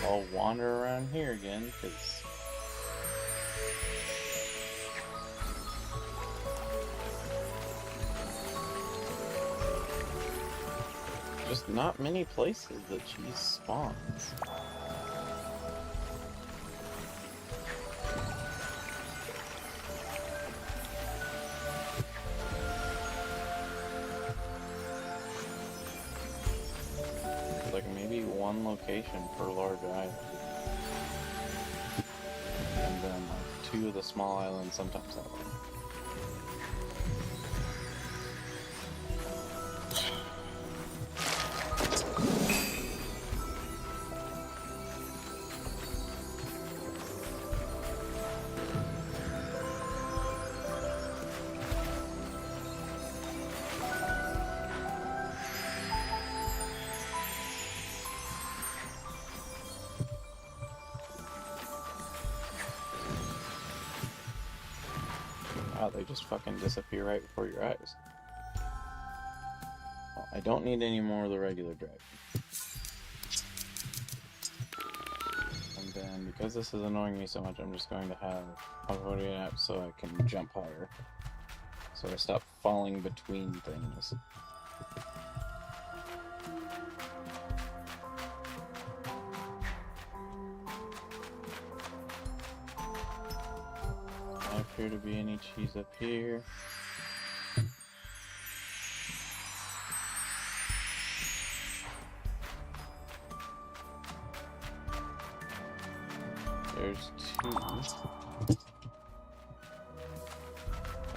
I'll wander around here again, because just not many places that cheese spawns. Like maybe one location per large island. And then like 2 of the small islands sometimes have one. Wow, they just fucking disappear right before your eyes. Well, I don't need any more of the regular dragon. And then, because this is annoying me so much, I'm just going to have avoiding it so I can jump higher. So I stop falling between things. Not appear to be any cheese up here. there's 2.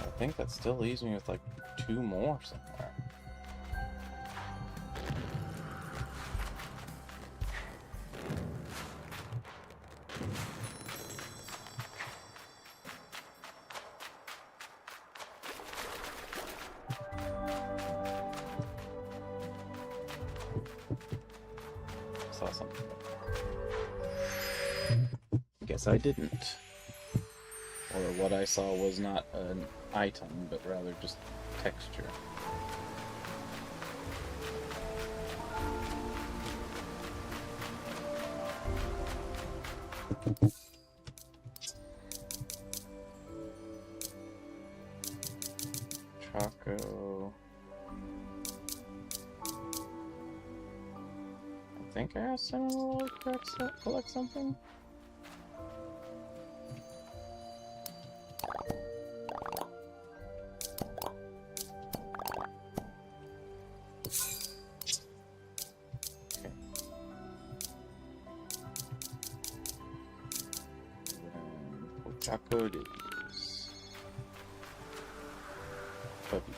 I think that still leaves me with like 2 more somewhere. Saw something. Guess I didn't. Or what I saw was not an item, but rather just texture. Choco. I think I asked someone to collect something. Choco it is. Puppy.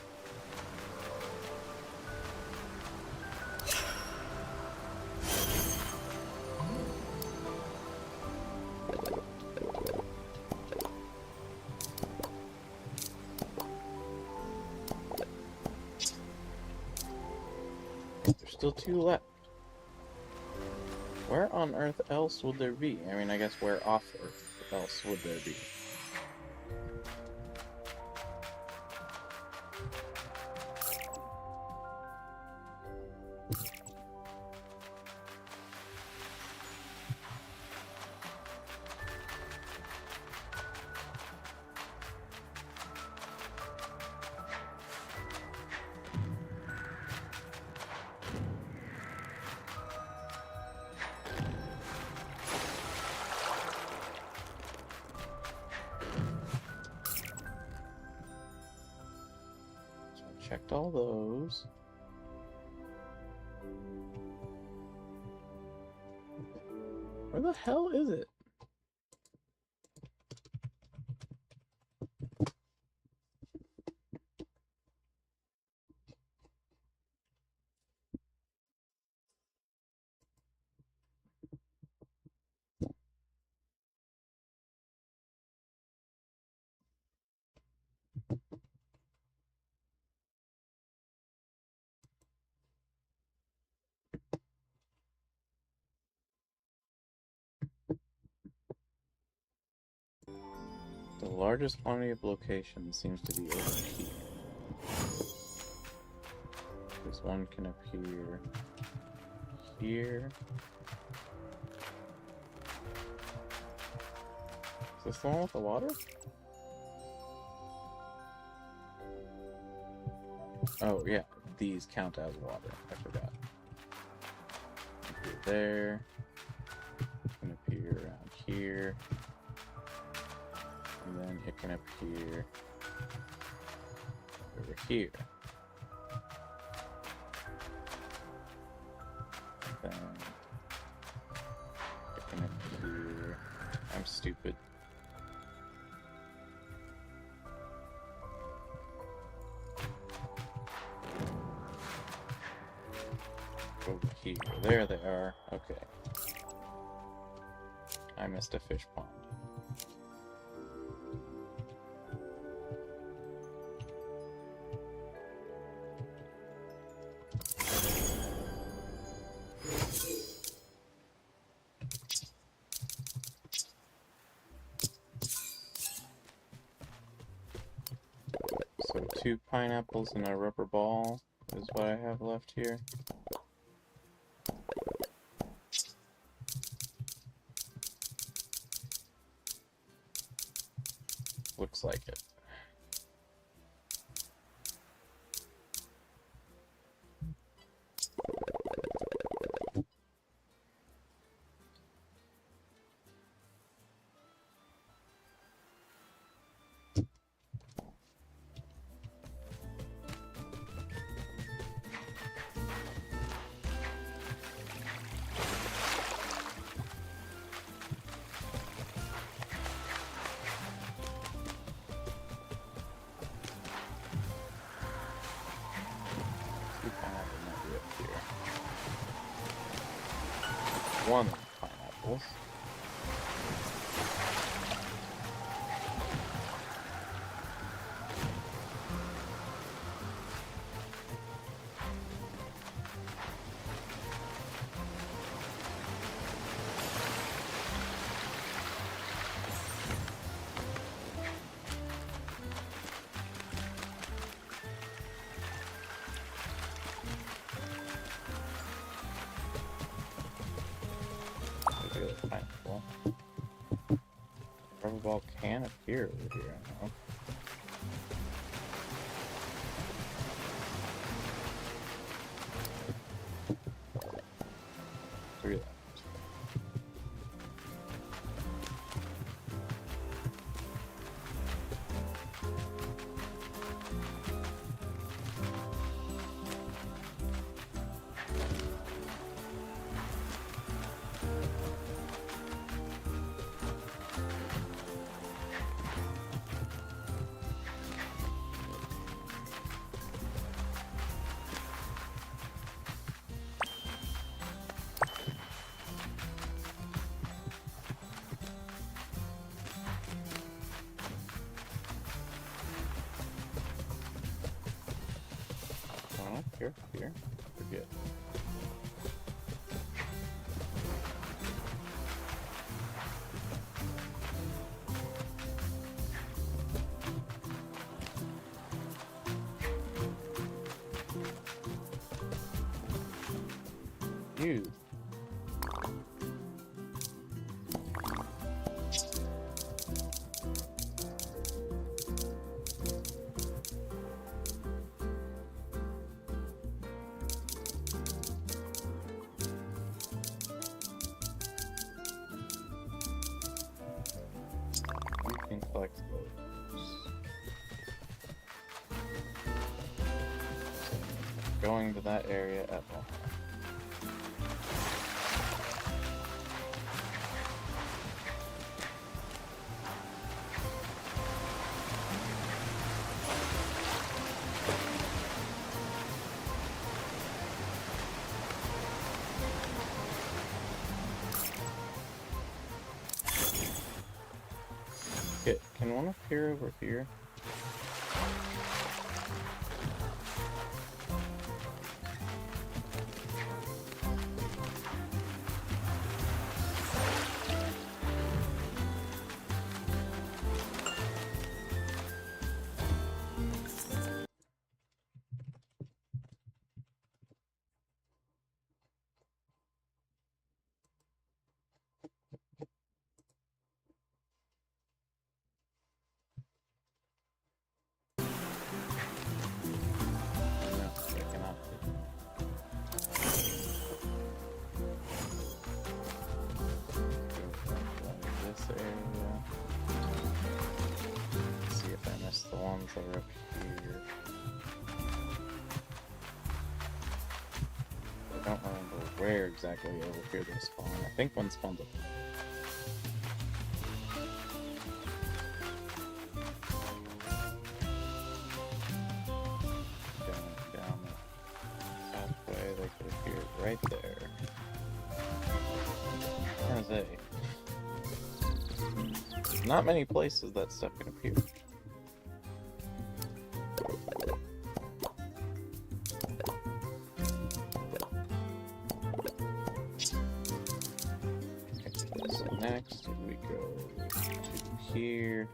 There's still 2 left. Where on Earth else would there be? I mean, I guess where off Earth else would there be? Checked all those. Where the hell is it? The largest quantity of locations seems to be over here. This one can appear here. Is this the one with the water? Oh yeah, these count as water. I forgot. Appear there. Can appear around here. And then it can appear over here. Then it can appear. I'm stupid. Over here. There they are. Okay. I missed a fish pond. So 2 pineapples and a rubber ball is what I have left here. Looks like it. one pineapples. Pineapple. Rubber ball can appear over here. I don't know. Three left. Here. We're good. You. You can collect those. So, going to that area at all. Can one appear over here? Are up here. I don't remember where exactly over here they spawn. I think one spawns up. Down the pathway, they could appear right there. Where are they? Not many places that stuff can appear. Next, we go to here.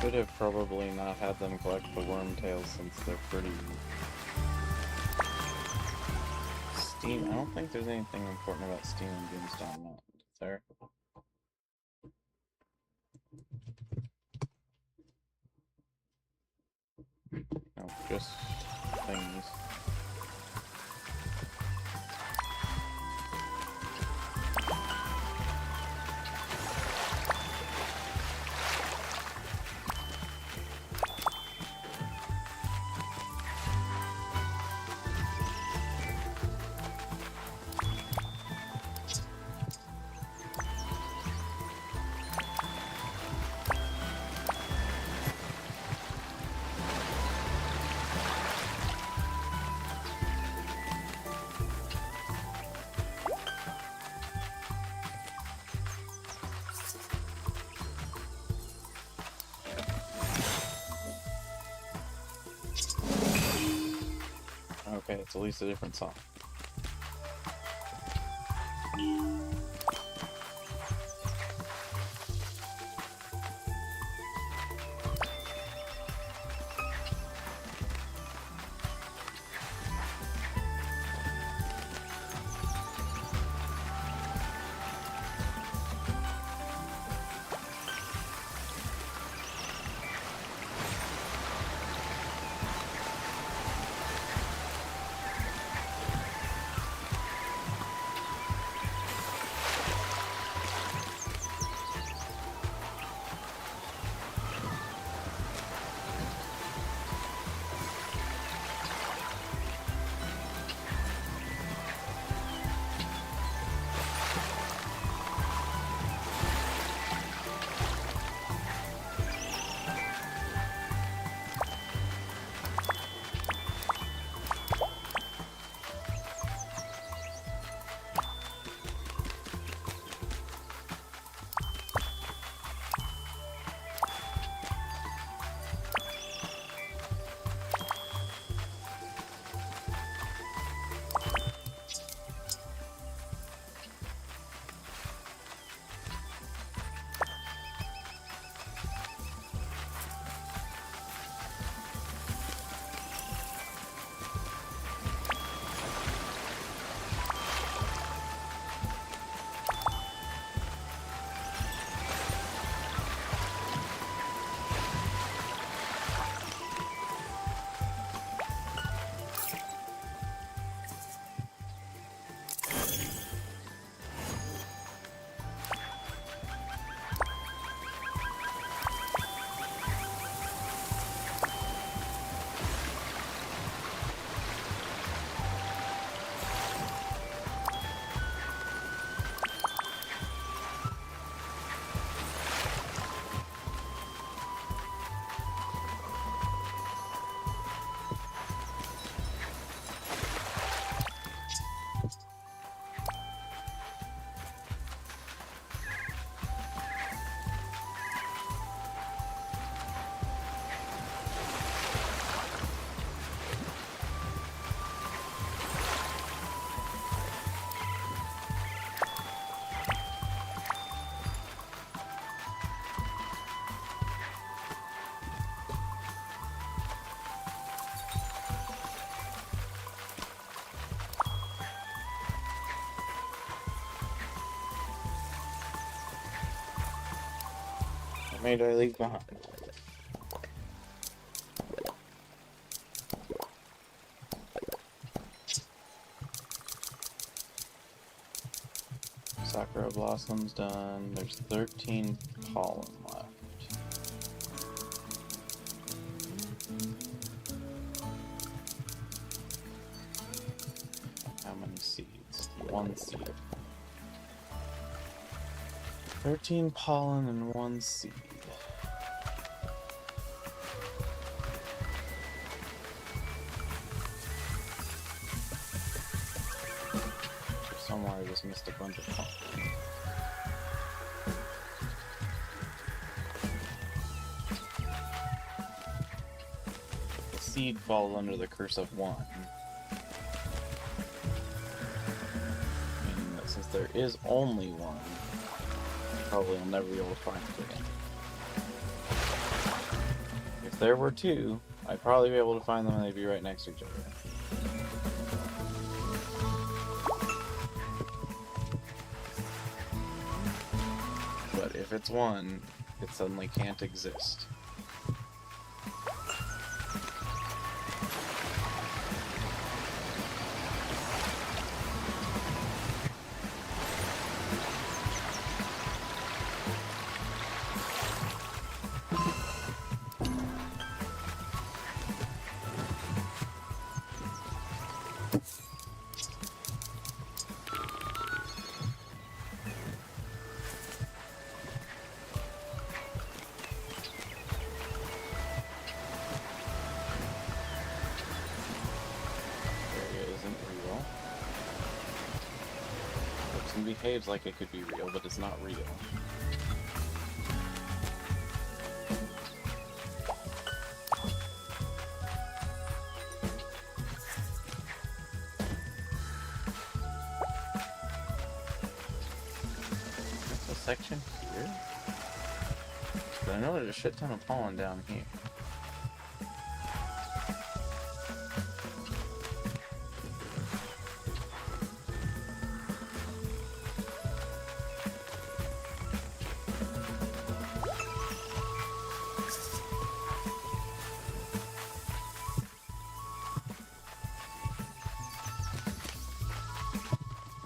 Should have probably not had them collect the wormtails since they're pretty... Steam... I don't think there's anything important about Steam and Doomstone Mountain, is there? No, just things. Okay, it's at least a different song. What may I leave behind? Sakura Blossom's done. There's 13 pollen left. How many seeds? One seed. 13 pollen and one seed. Somewhere I just missed a bunch of pollen. The seed falls under the curse of one. Meaning that since there is only one, probably I'll never be able to find it again. there were two, I'd probably be able to find them and they'd be right next to each other. But if it's one, it suddenly can't exist. And behaves like it could be real, but it's not real. There's a section here? But I know there's a shit ton of pollen down here.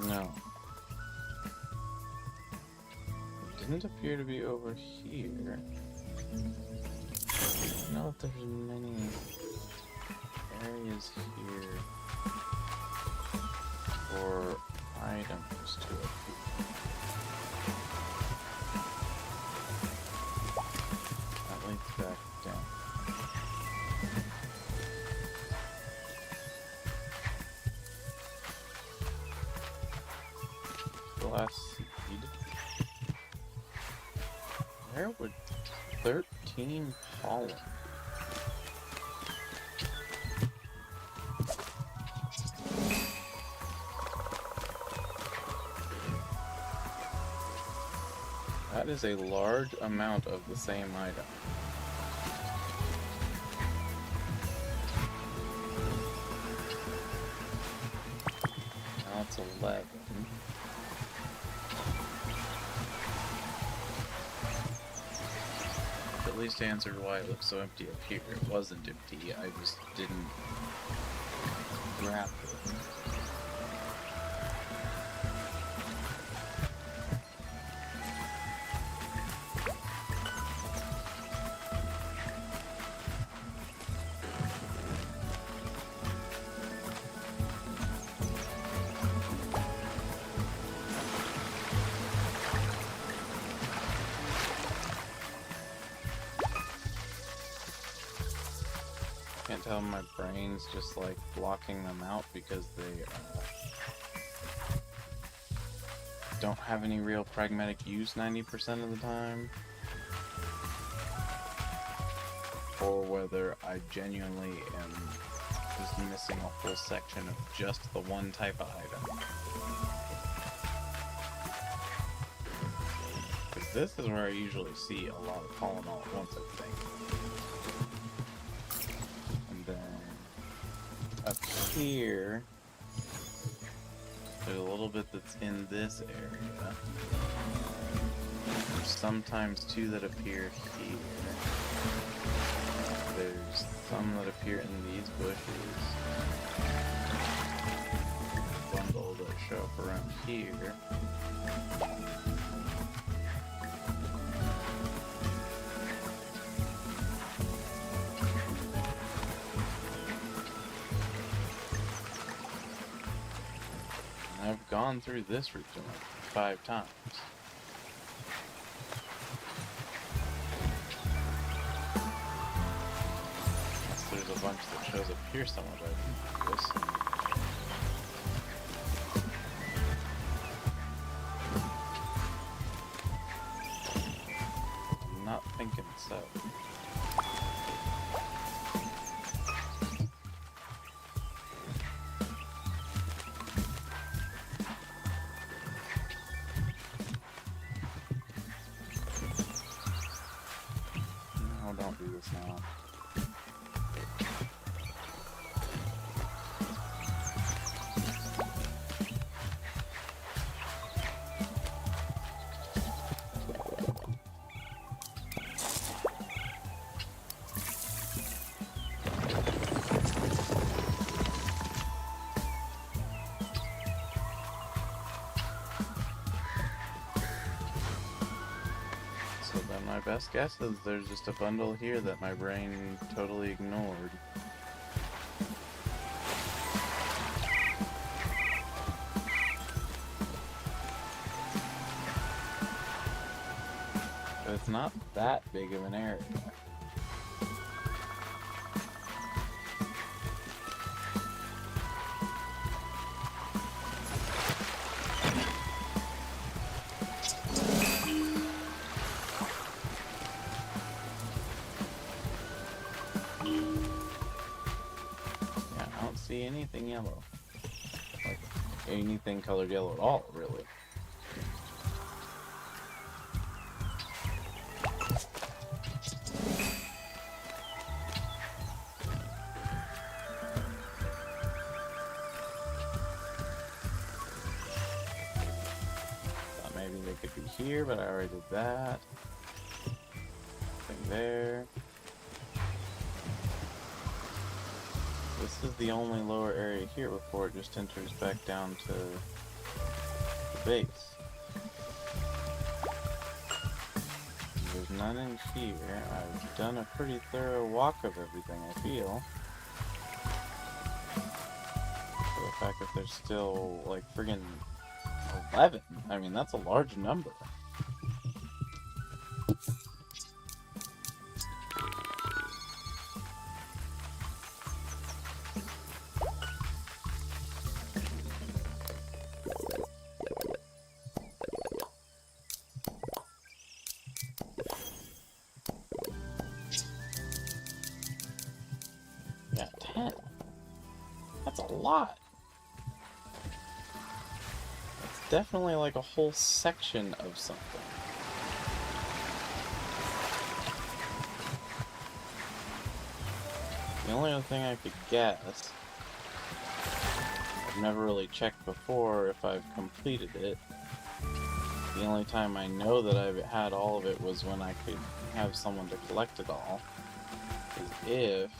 No. It didn't appear to be over here. I don't know if there's many areas here for items to appear. That leads back down. Glass seed. There were 13 pollen. That is a large amount of the same item. Now it's 11. At least answered why it looked so empty up here. It wasn't empty, I just didn't grab it. Can't tell my brain's just like blocking them out because they don't have any real pragmatic use 90% of the time, or whether I genuinely am just missing a whole section of just the one type of item. Because this is where I usually see a lot of pollen all at once, I think. Up here, there's a little bit that's in this area. There's sometimes two that appear here. There's some that appear in these bushes. Bundle that show up around here. I've gone through this region like 5 times. Unless there's a bunch that shows up here somewhere, but I think this. I'm not thinking so. Don't do this now. My best guess is there's just a bundle here that my brain totally ignored. But it's not that big of an area. See anything yellow, like anything colored yellow at all, really. Thought maybe they could be here, but I already did that. Nothing there. This is the only lower area here before it just enters back down to the base. There's none in here. I've done a pretty thorough walk of everything, I feel. So the fact that there's still, like, friggin' 11, I mean, that's a large number. Yeah, 10. That's a lot. It's definitely like a whole section of something. The only other thing I could guess, I've never really checked before if I've completed it. The only time I know that I've had all of it was when I could have someone to collect it all. Is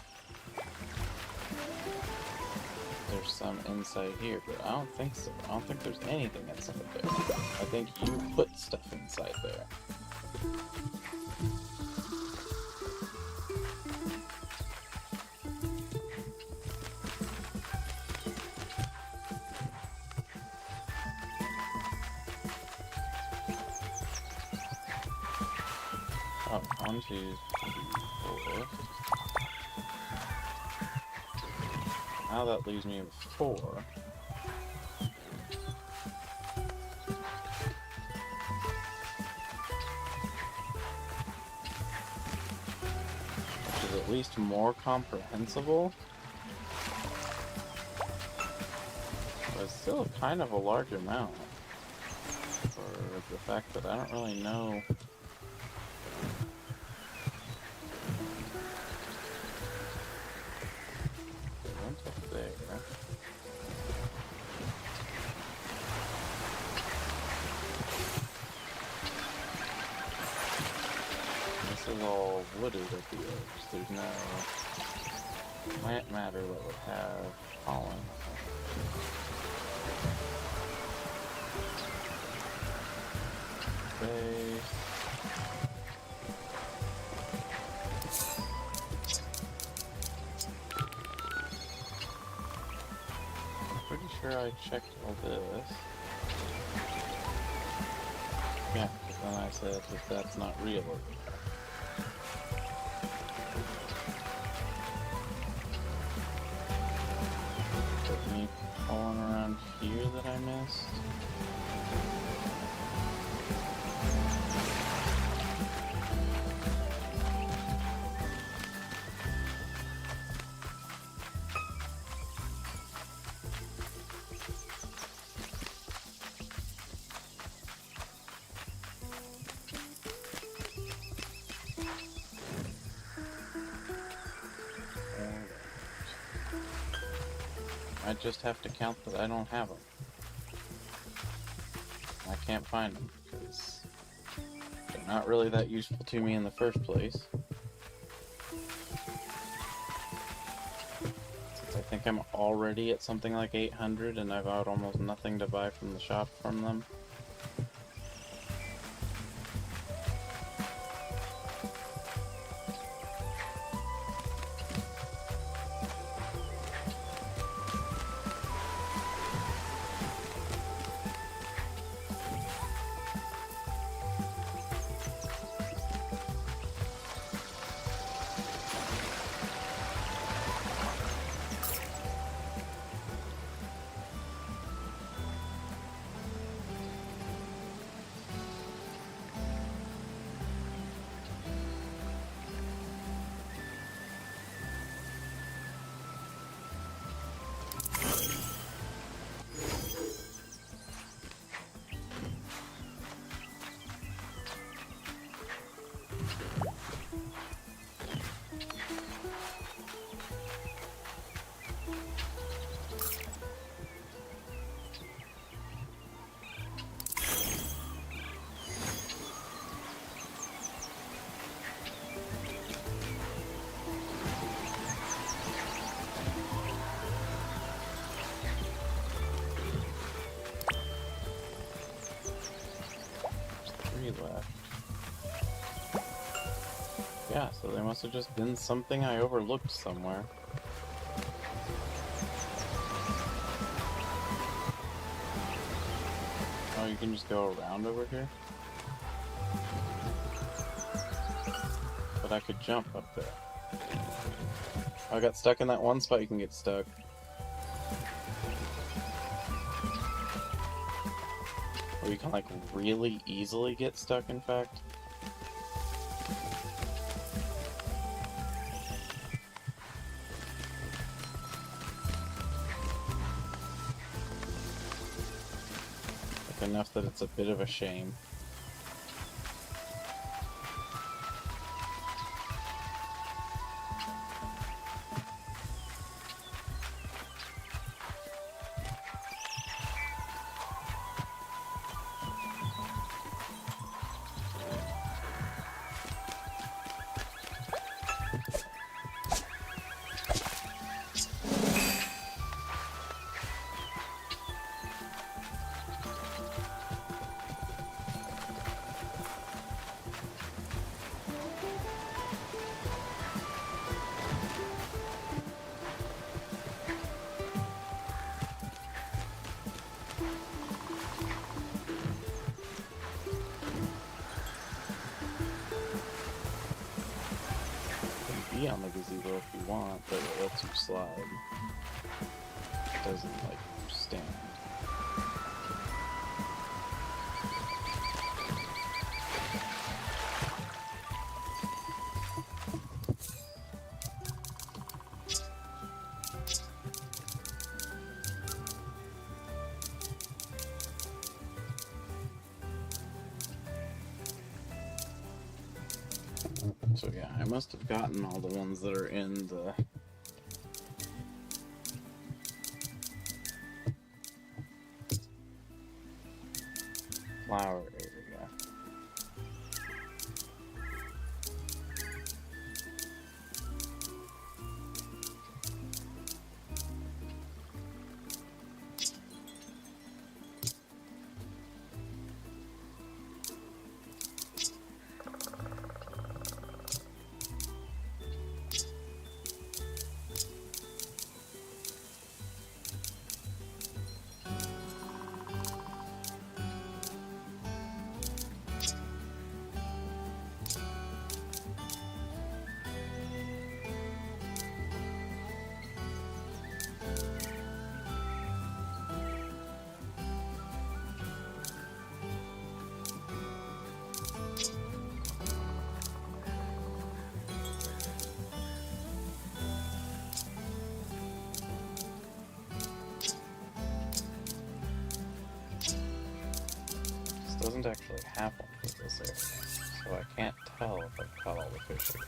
if there's some inside here, but I don't think so. I don't think there's anything inside there. I think you put stuff inside there. Oh, 1, 2, 3, 4. Now that leaves me with 4. Which is at least more comprehensible. But it's still kind of a large amount. For the fact that I don't really know. This is all wooded at the edge. There's no plant matter that would have pollen. Base. I'm pretty sure I checked all this. Yeah, but then I said that that's not real over there. Any pollen around here that I missed? I just have to count that I don't have them. I can't find them because they're not really that useful to me in the first place. Since I think I'm already at something like 800 and I've got almost nothing to buy from the shop from them. There must have just been something I overlooked somewhere. Oh, you can just go around over here? But I could jump up there. Oh, I got stuck in that one spot. You can get stuck. Or you can, like, really easily get stuck, in fact. Like, enough that it's a bit of a shame. Be on the gazebo if you want, but it lets you slide. It doesn't, like, stand. So yeah, I must have gotten all the ones that are in the flower area. Doesn't actually have one for this area, so I can't tell if I've caught all the fish here.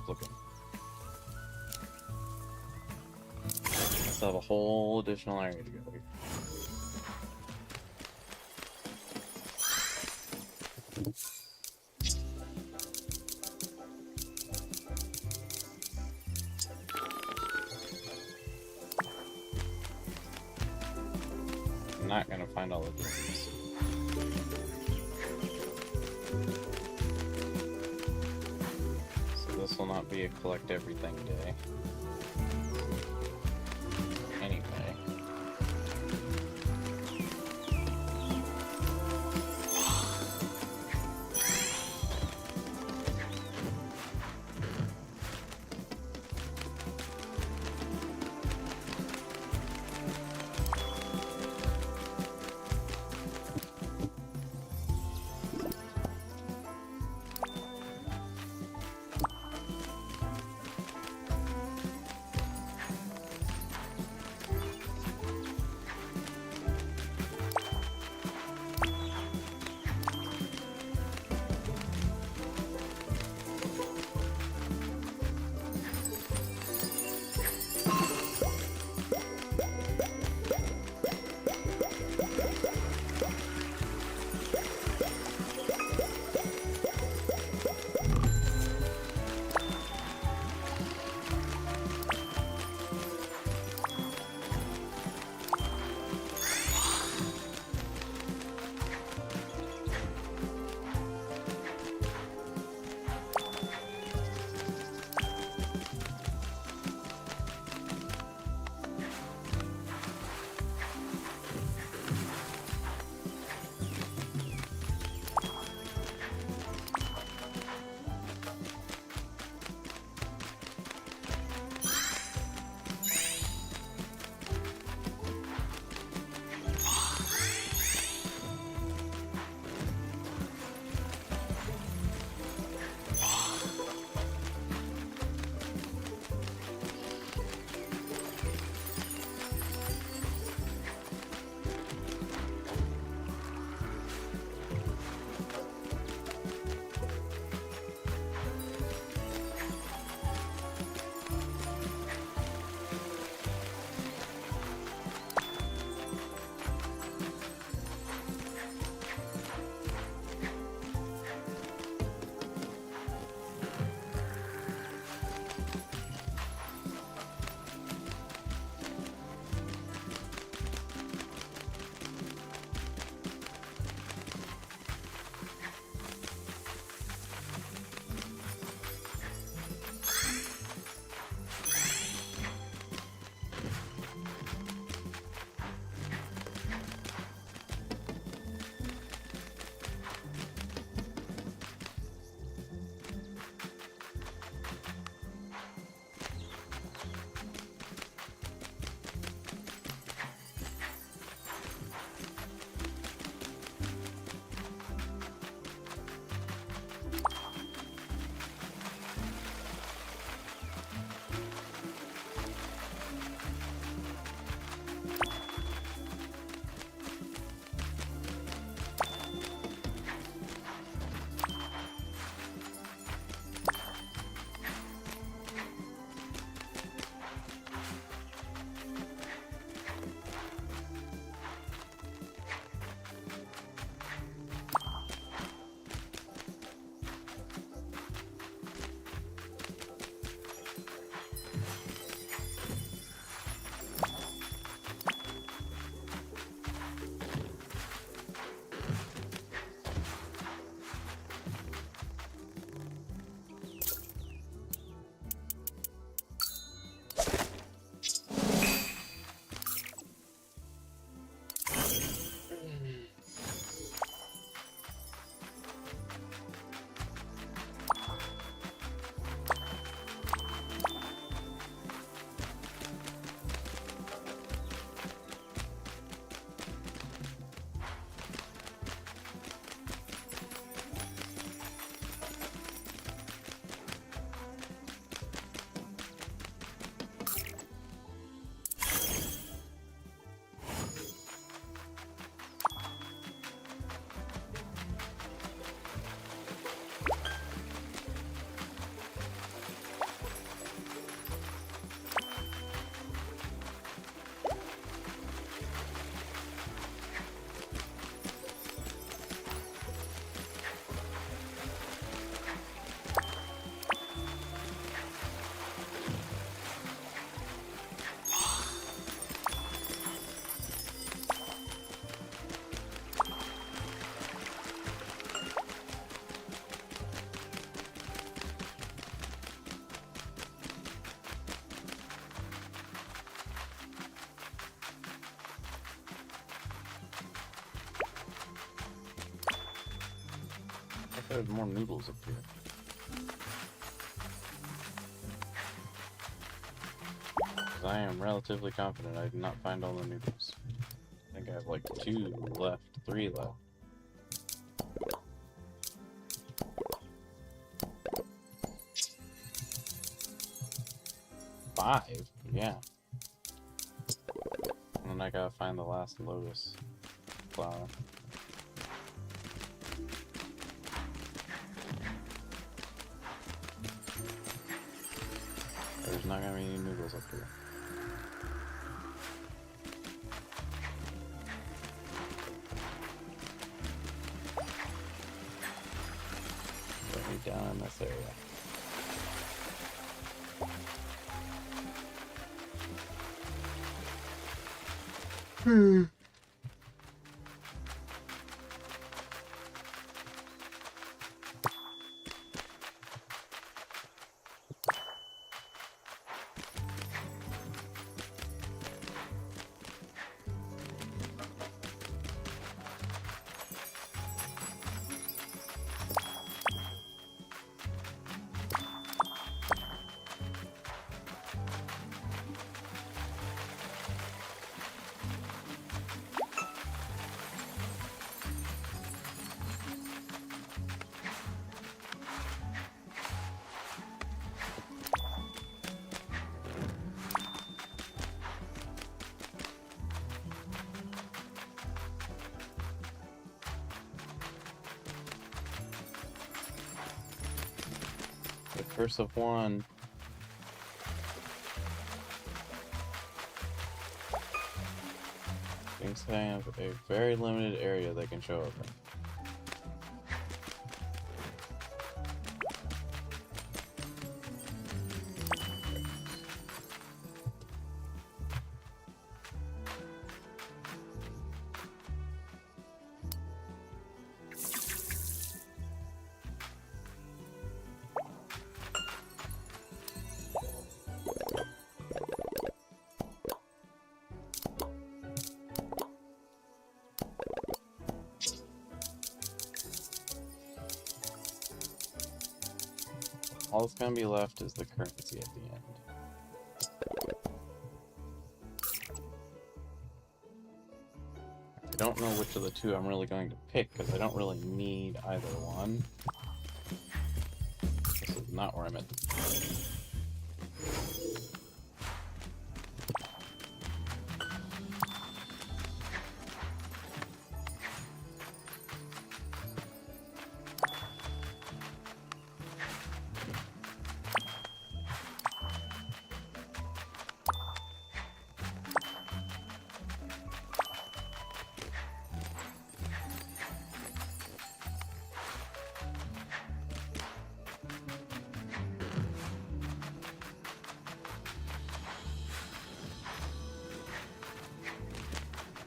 Looking. I still have a whole additional area to go here. I'm not gonna find all the dreams. this will not be a collect everything day. Anyway. There's more noodles up here. I am relatively confident I did not find all the noodles. I think I have like 2 left, 3 left. 5? Yeah. And then I gotta find the last lotus flower. There's not gonna be any noodles up here. Put me down in this area. The curse of one. Things have a very limited area they can show up in. All that's gonna be left is the currency at the end. I don't know which of the two I'm really going to pick, because I don't really need either one. This is not where I meant to be.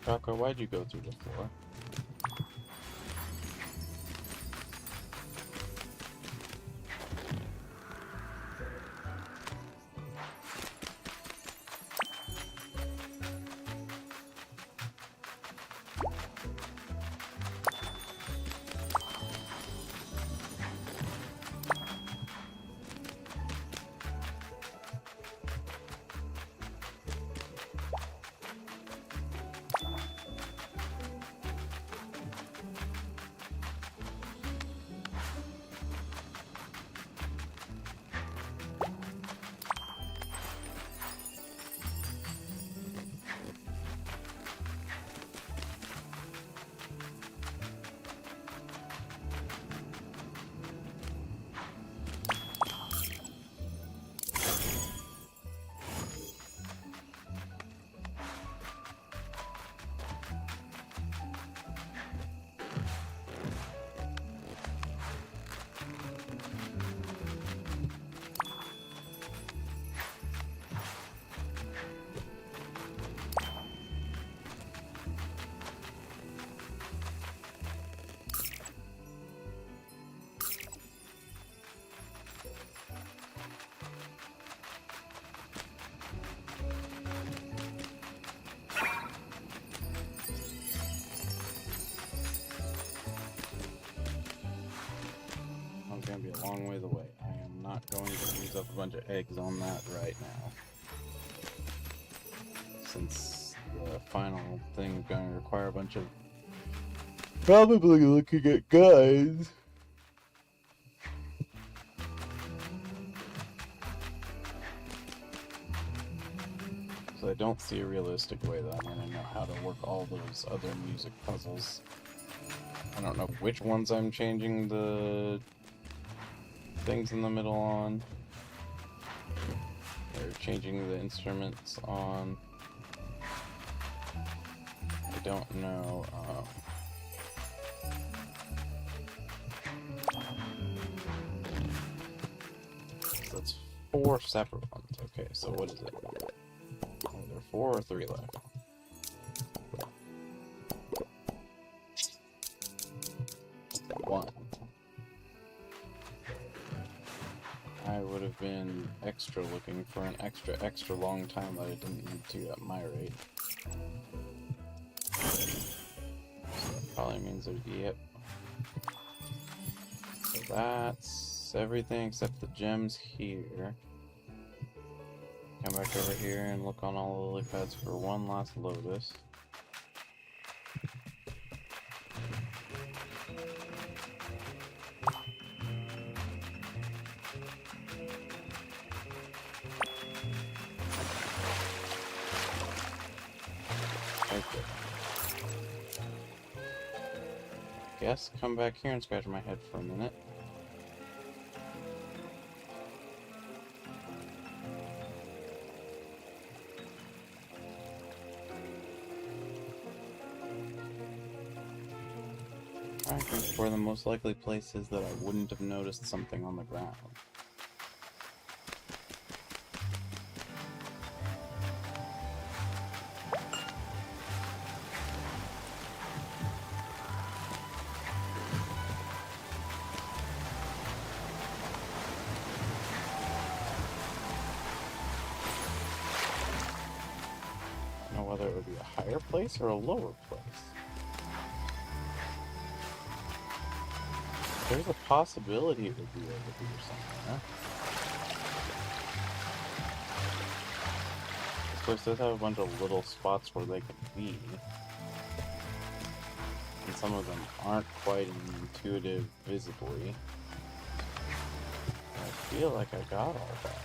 Rocco, why'd you go through the floor? long ways away. I am not going to use up a bunch of eggs on that right now. Since the final thing is going to require a bunch of probably looking at guys. So I don't see a realistic way that I'm going to know how to work all those other music puzzles. I don't know which ones I'm changing the things in the middle on. Or changing the instruments on. I don't know. So that's 4 separate ones. Okay, so what is it? Are there 4 or 3 left? 1. I would have been extra looking for an extra long time that I didn't need to at my rate. So that probably means there's, yep. So that's everything except the gems here. Come back over here and look on all the lily pads for one last lotus. Okay. Guess come back here and scratch my head for a minute. I think where the most likely place is that I wouldn't have noticed something on the ground. I don't know whether it would be a higher place or a lower place. There's a possibility it would be over here somewhere. This place does have a bunch of little spots where they can be. And some of them aren't quite intuitive visibly. I feel like I got all that.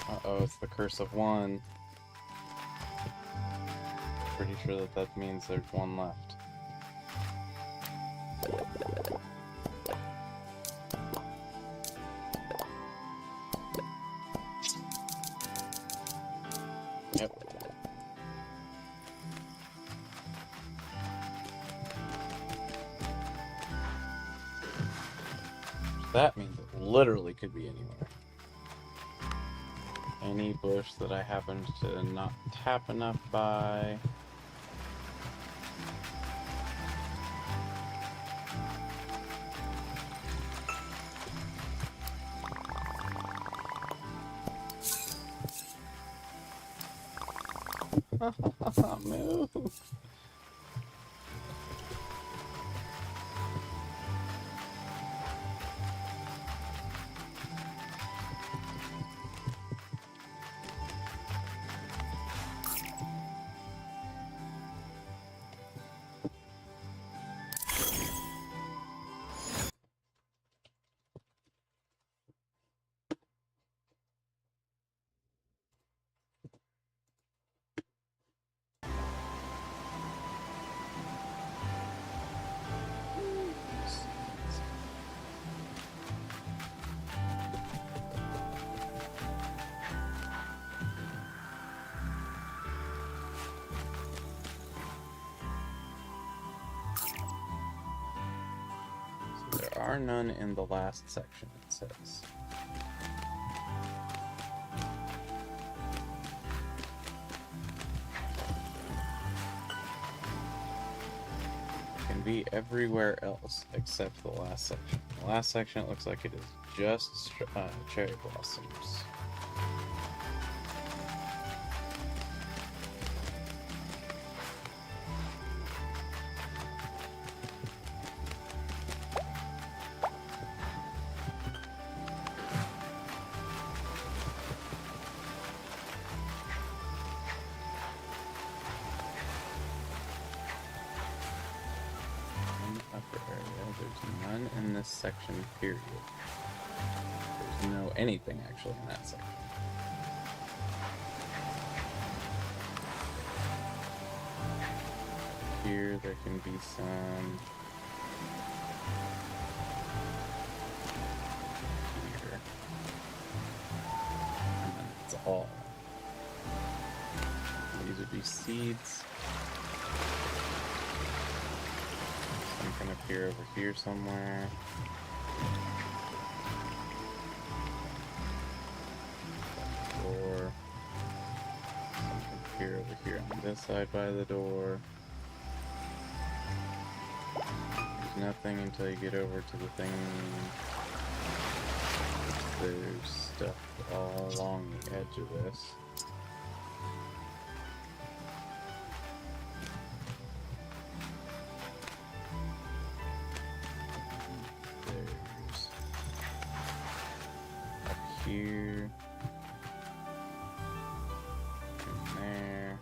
Uh-oh, it's the curse of 1. Pretty sure that means there's 1 left. Yep. That means it literally could be anywhere. Any bush that I happen to not tap enough by. Move. There are none in the last section, it says. can be everywhere else except the last section. The last section, it looks like it is just cherry blossoms. Upper area, there's none in this section, period. There's no anything actually in that section. Here there can be some. Here. And then it's all. These would be seeds. Some can appear over here somewhere. Door. Some can appear over here on this side by the door. There's nothing until you get over to the thing. There's stuff all along the edge of this. There's up here. And there.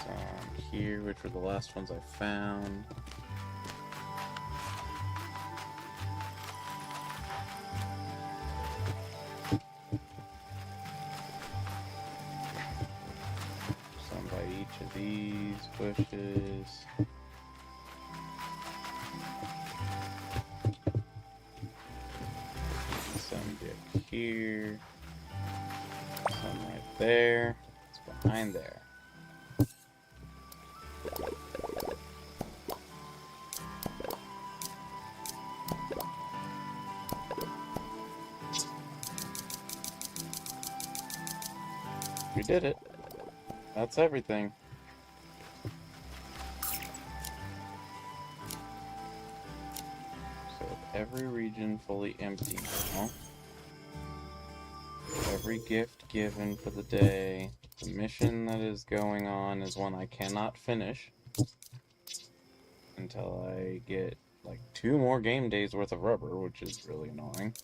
Some here, which were the last ones I found. Some by each of these bushes. Some dip here. Some right there. It's behind there. We did it. That's everything. So with every region fully empty now. Every gift given for the day. The mission that is going on is one I cannot finish until I get like 2 more game days worth of rubber, which is really annoying.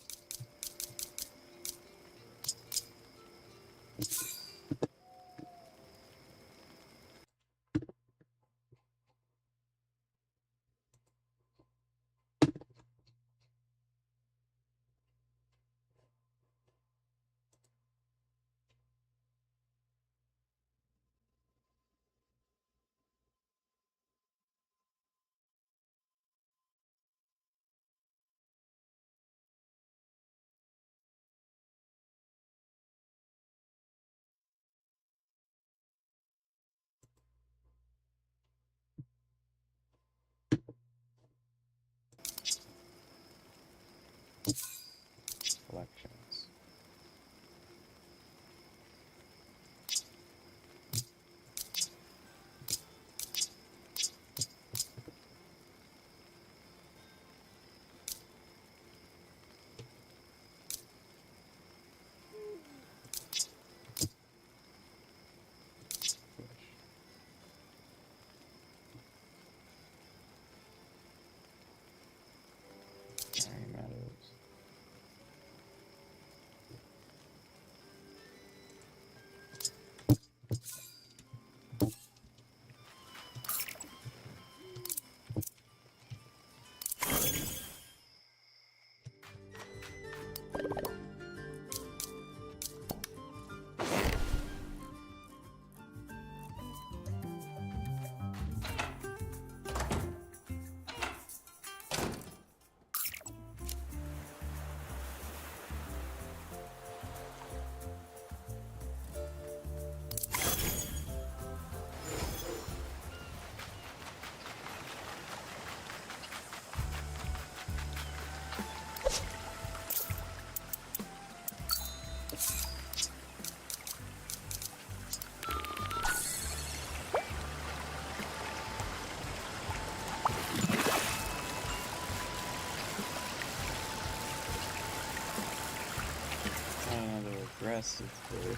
aggressively.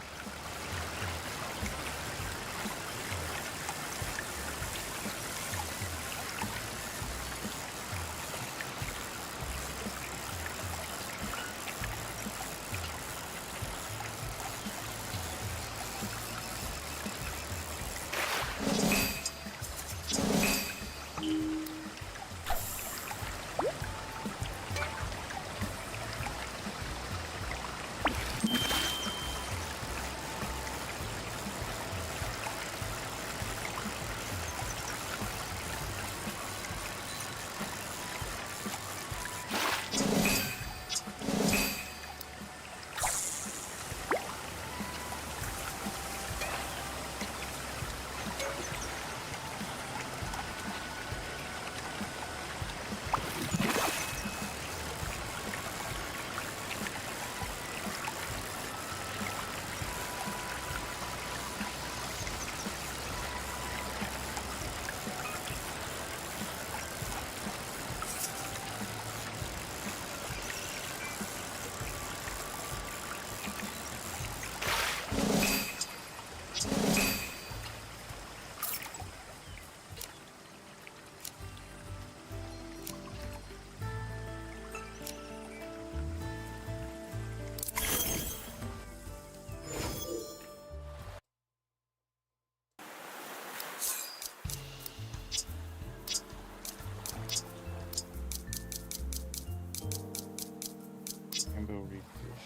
Rainbow reef fish.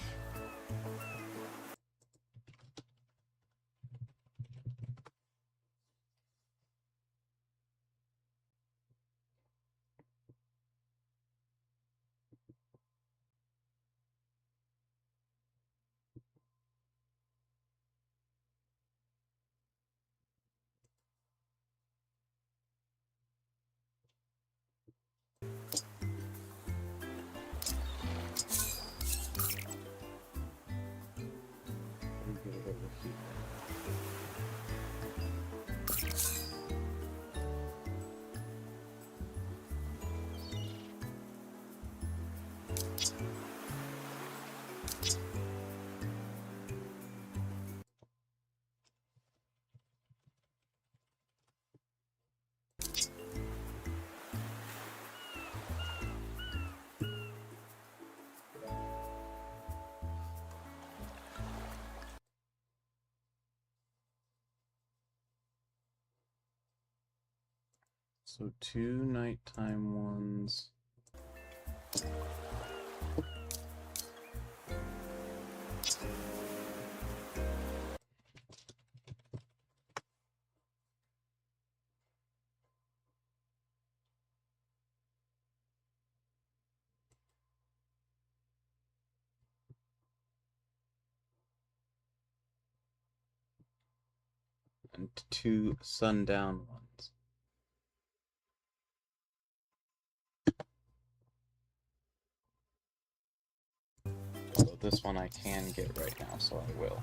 Let me get it over here. So 2 nighttime ones. And 2 sundown ones. Although this one I can get right now, so I will.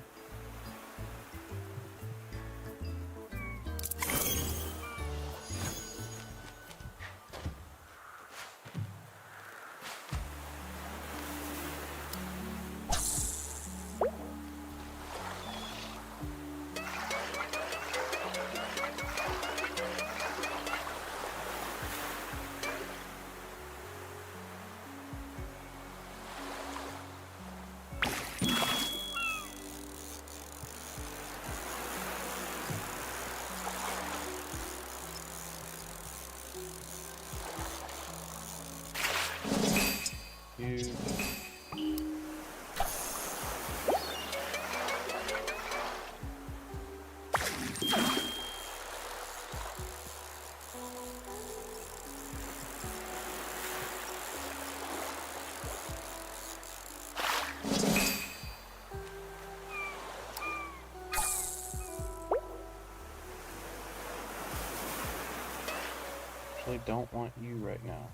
Huge. Actually, don't want you right now.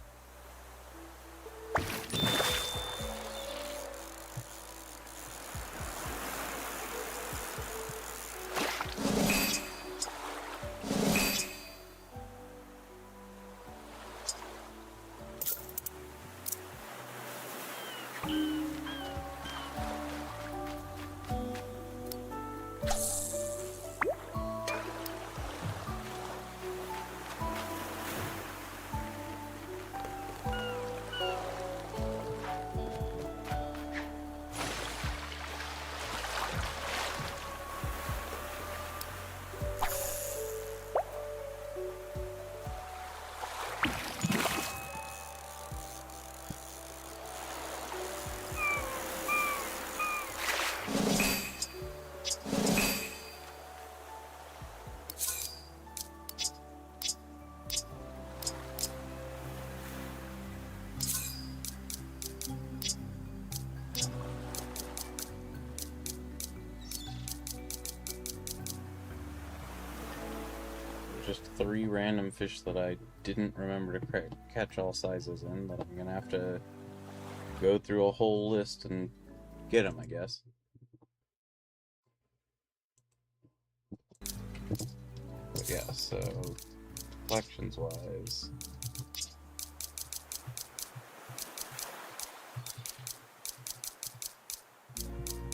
just 3 random fish that I didn't remember to catch all sizes in, but I'm gonna have to go through a whole list and get them, I guess. But yeah, so collections wise,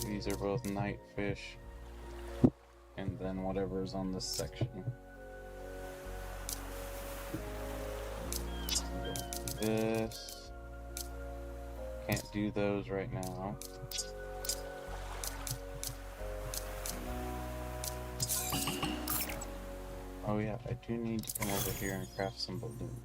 these are both night fish, and then whatever's on this section. This, can't do those right now. Oh yeah, I do need to come over here and craft some balloons.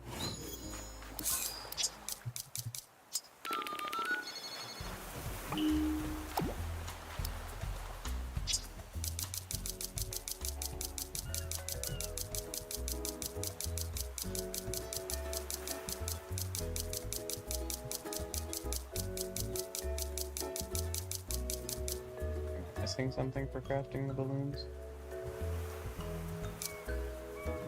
Missing something for crafting the balloons?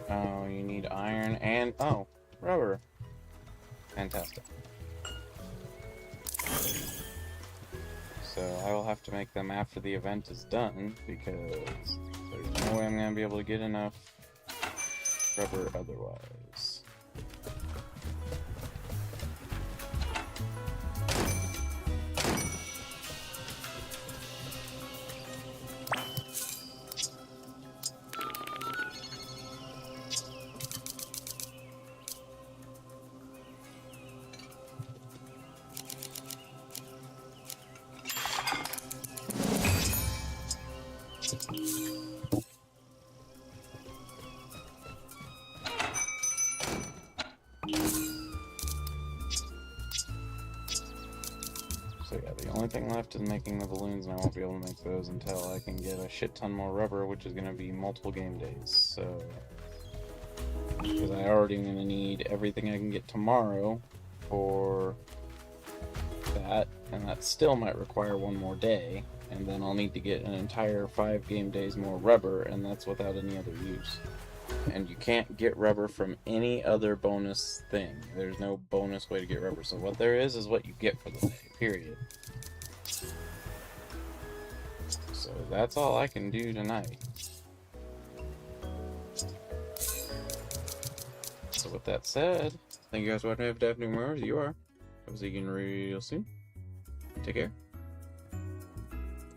Oh, you need iron and, oh, rubber. Fantastic. So I will have to make them after the event is done, because there's no way I'm going to be able to get enough rubber otherwise. So yeah, the only thing left is making the balloons, and I won't be able to make those until I can get a shit ton more rubber, which is going to be multiple game days. So, because I already am going to need everything I can get tomorrow for that, and that still might require one more day, and then I'll need to get an entire 5 game days more rubber, and that's without any other use. And you can't get rubber from any other bonus thing. There's no bonus way to get rubber. So what there is what you get for the day, period. So that's all I can do tonight. So with that said, thank you guys for watching. If you have any more, you are. I will see you again real soon. Take care.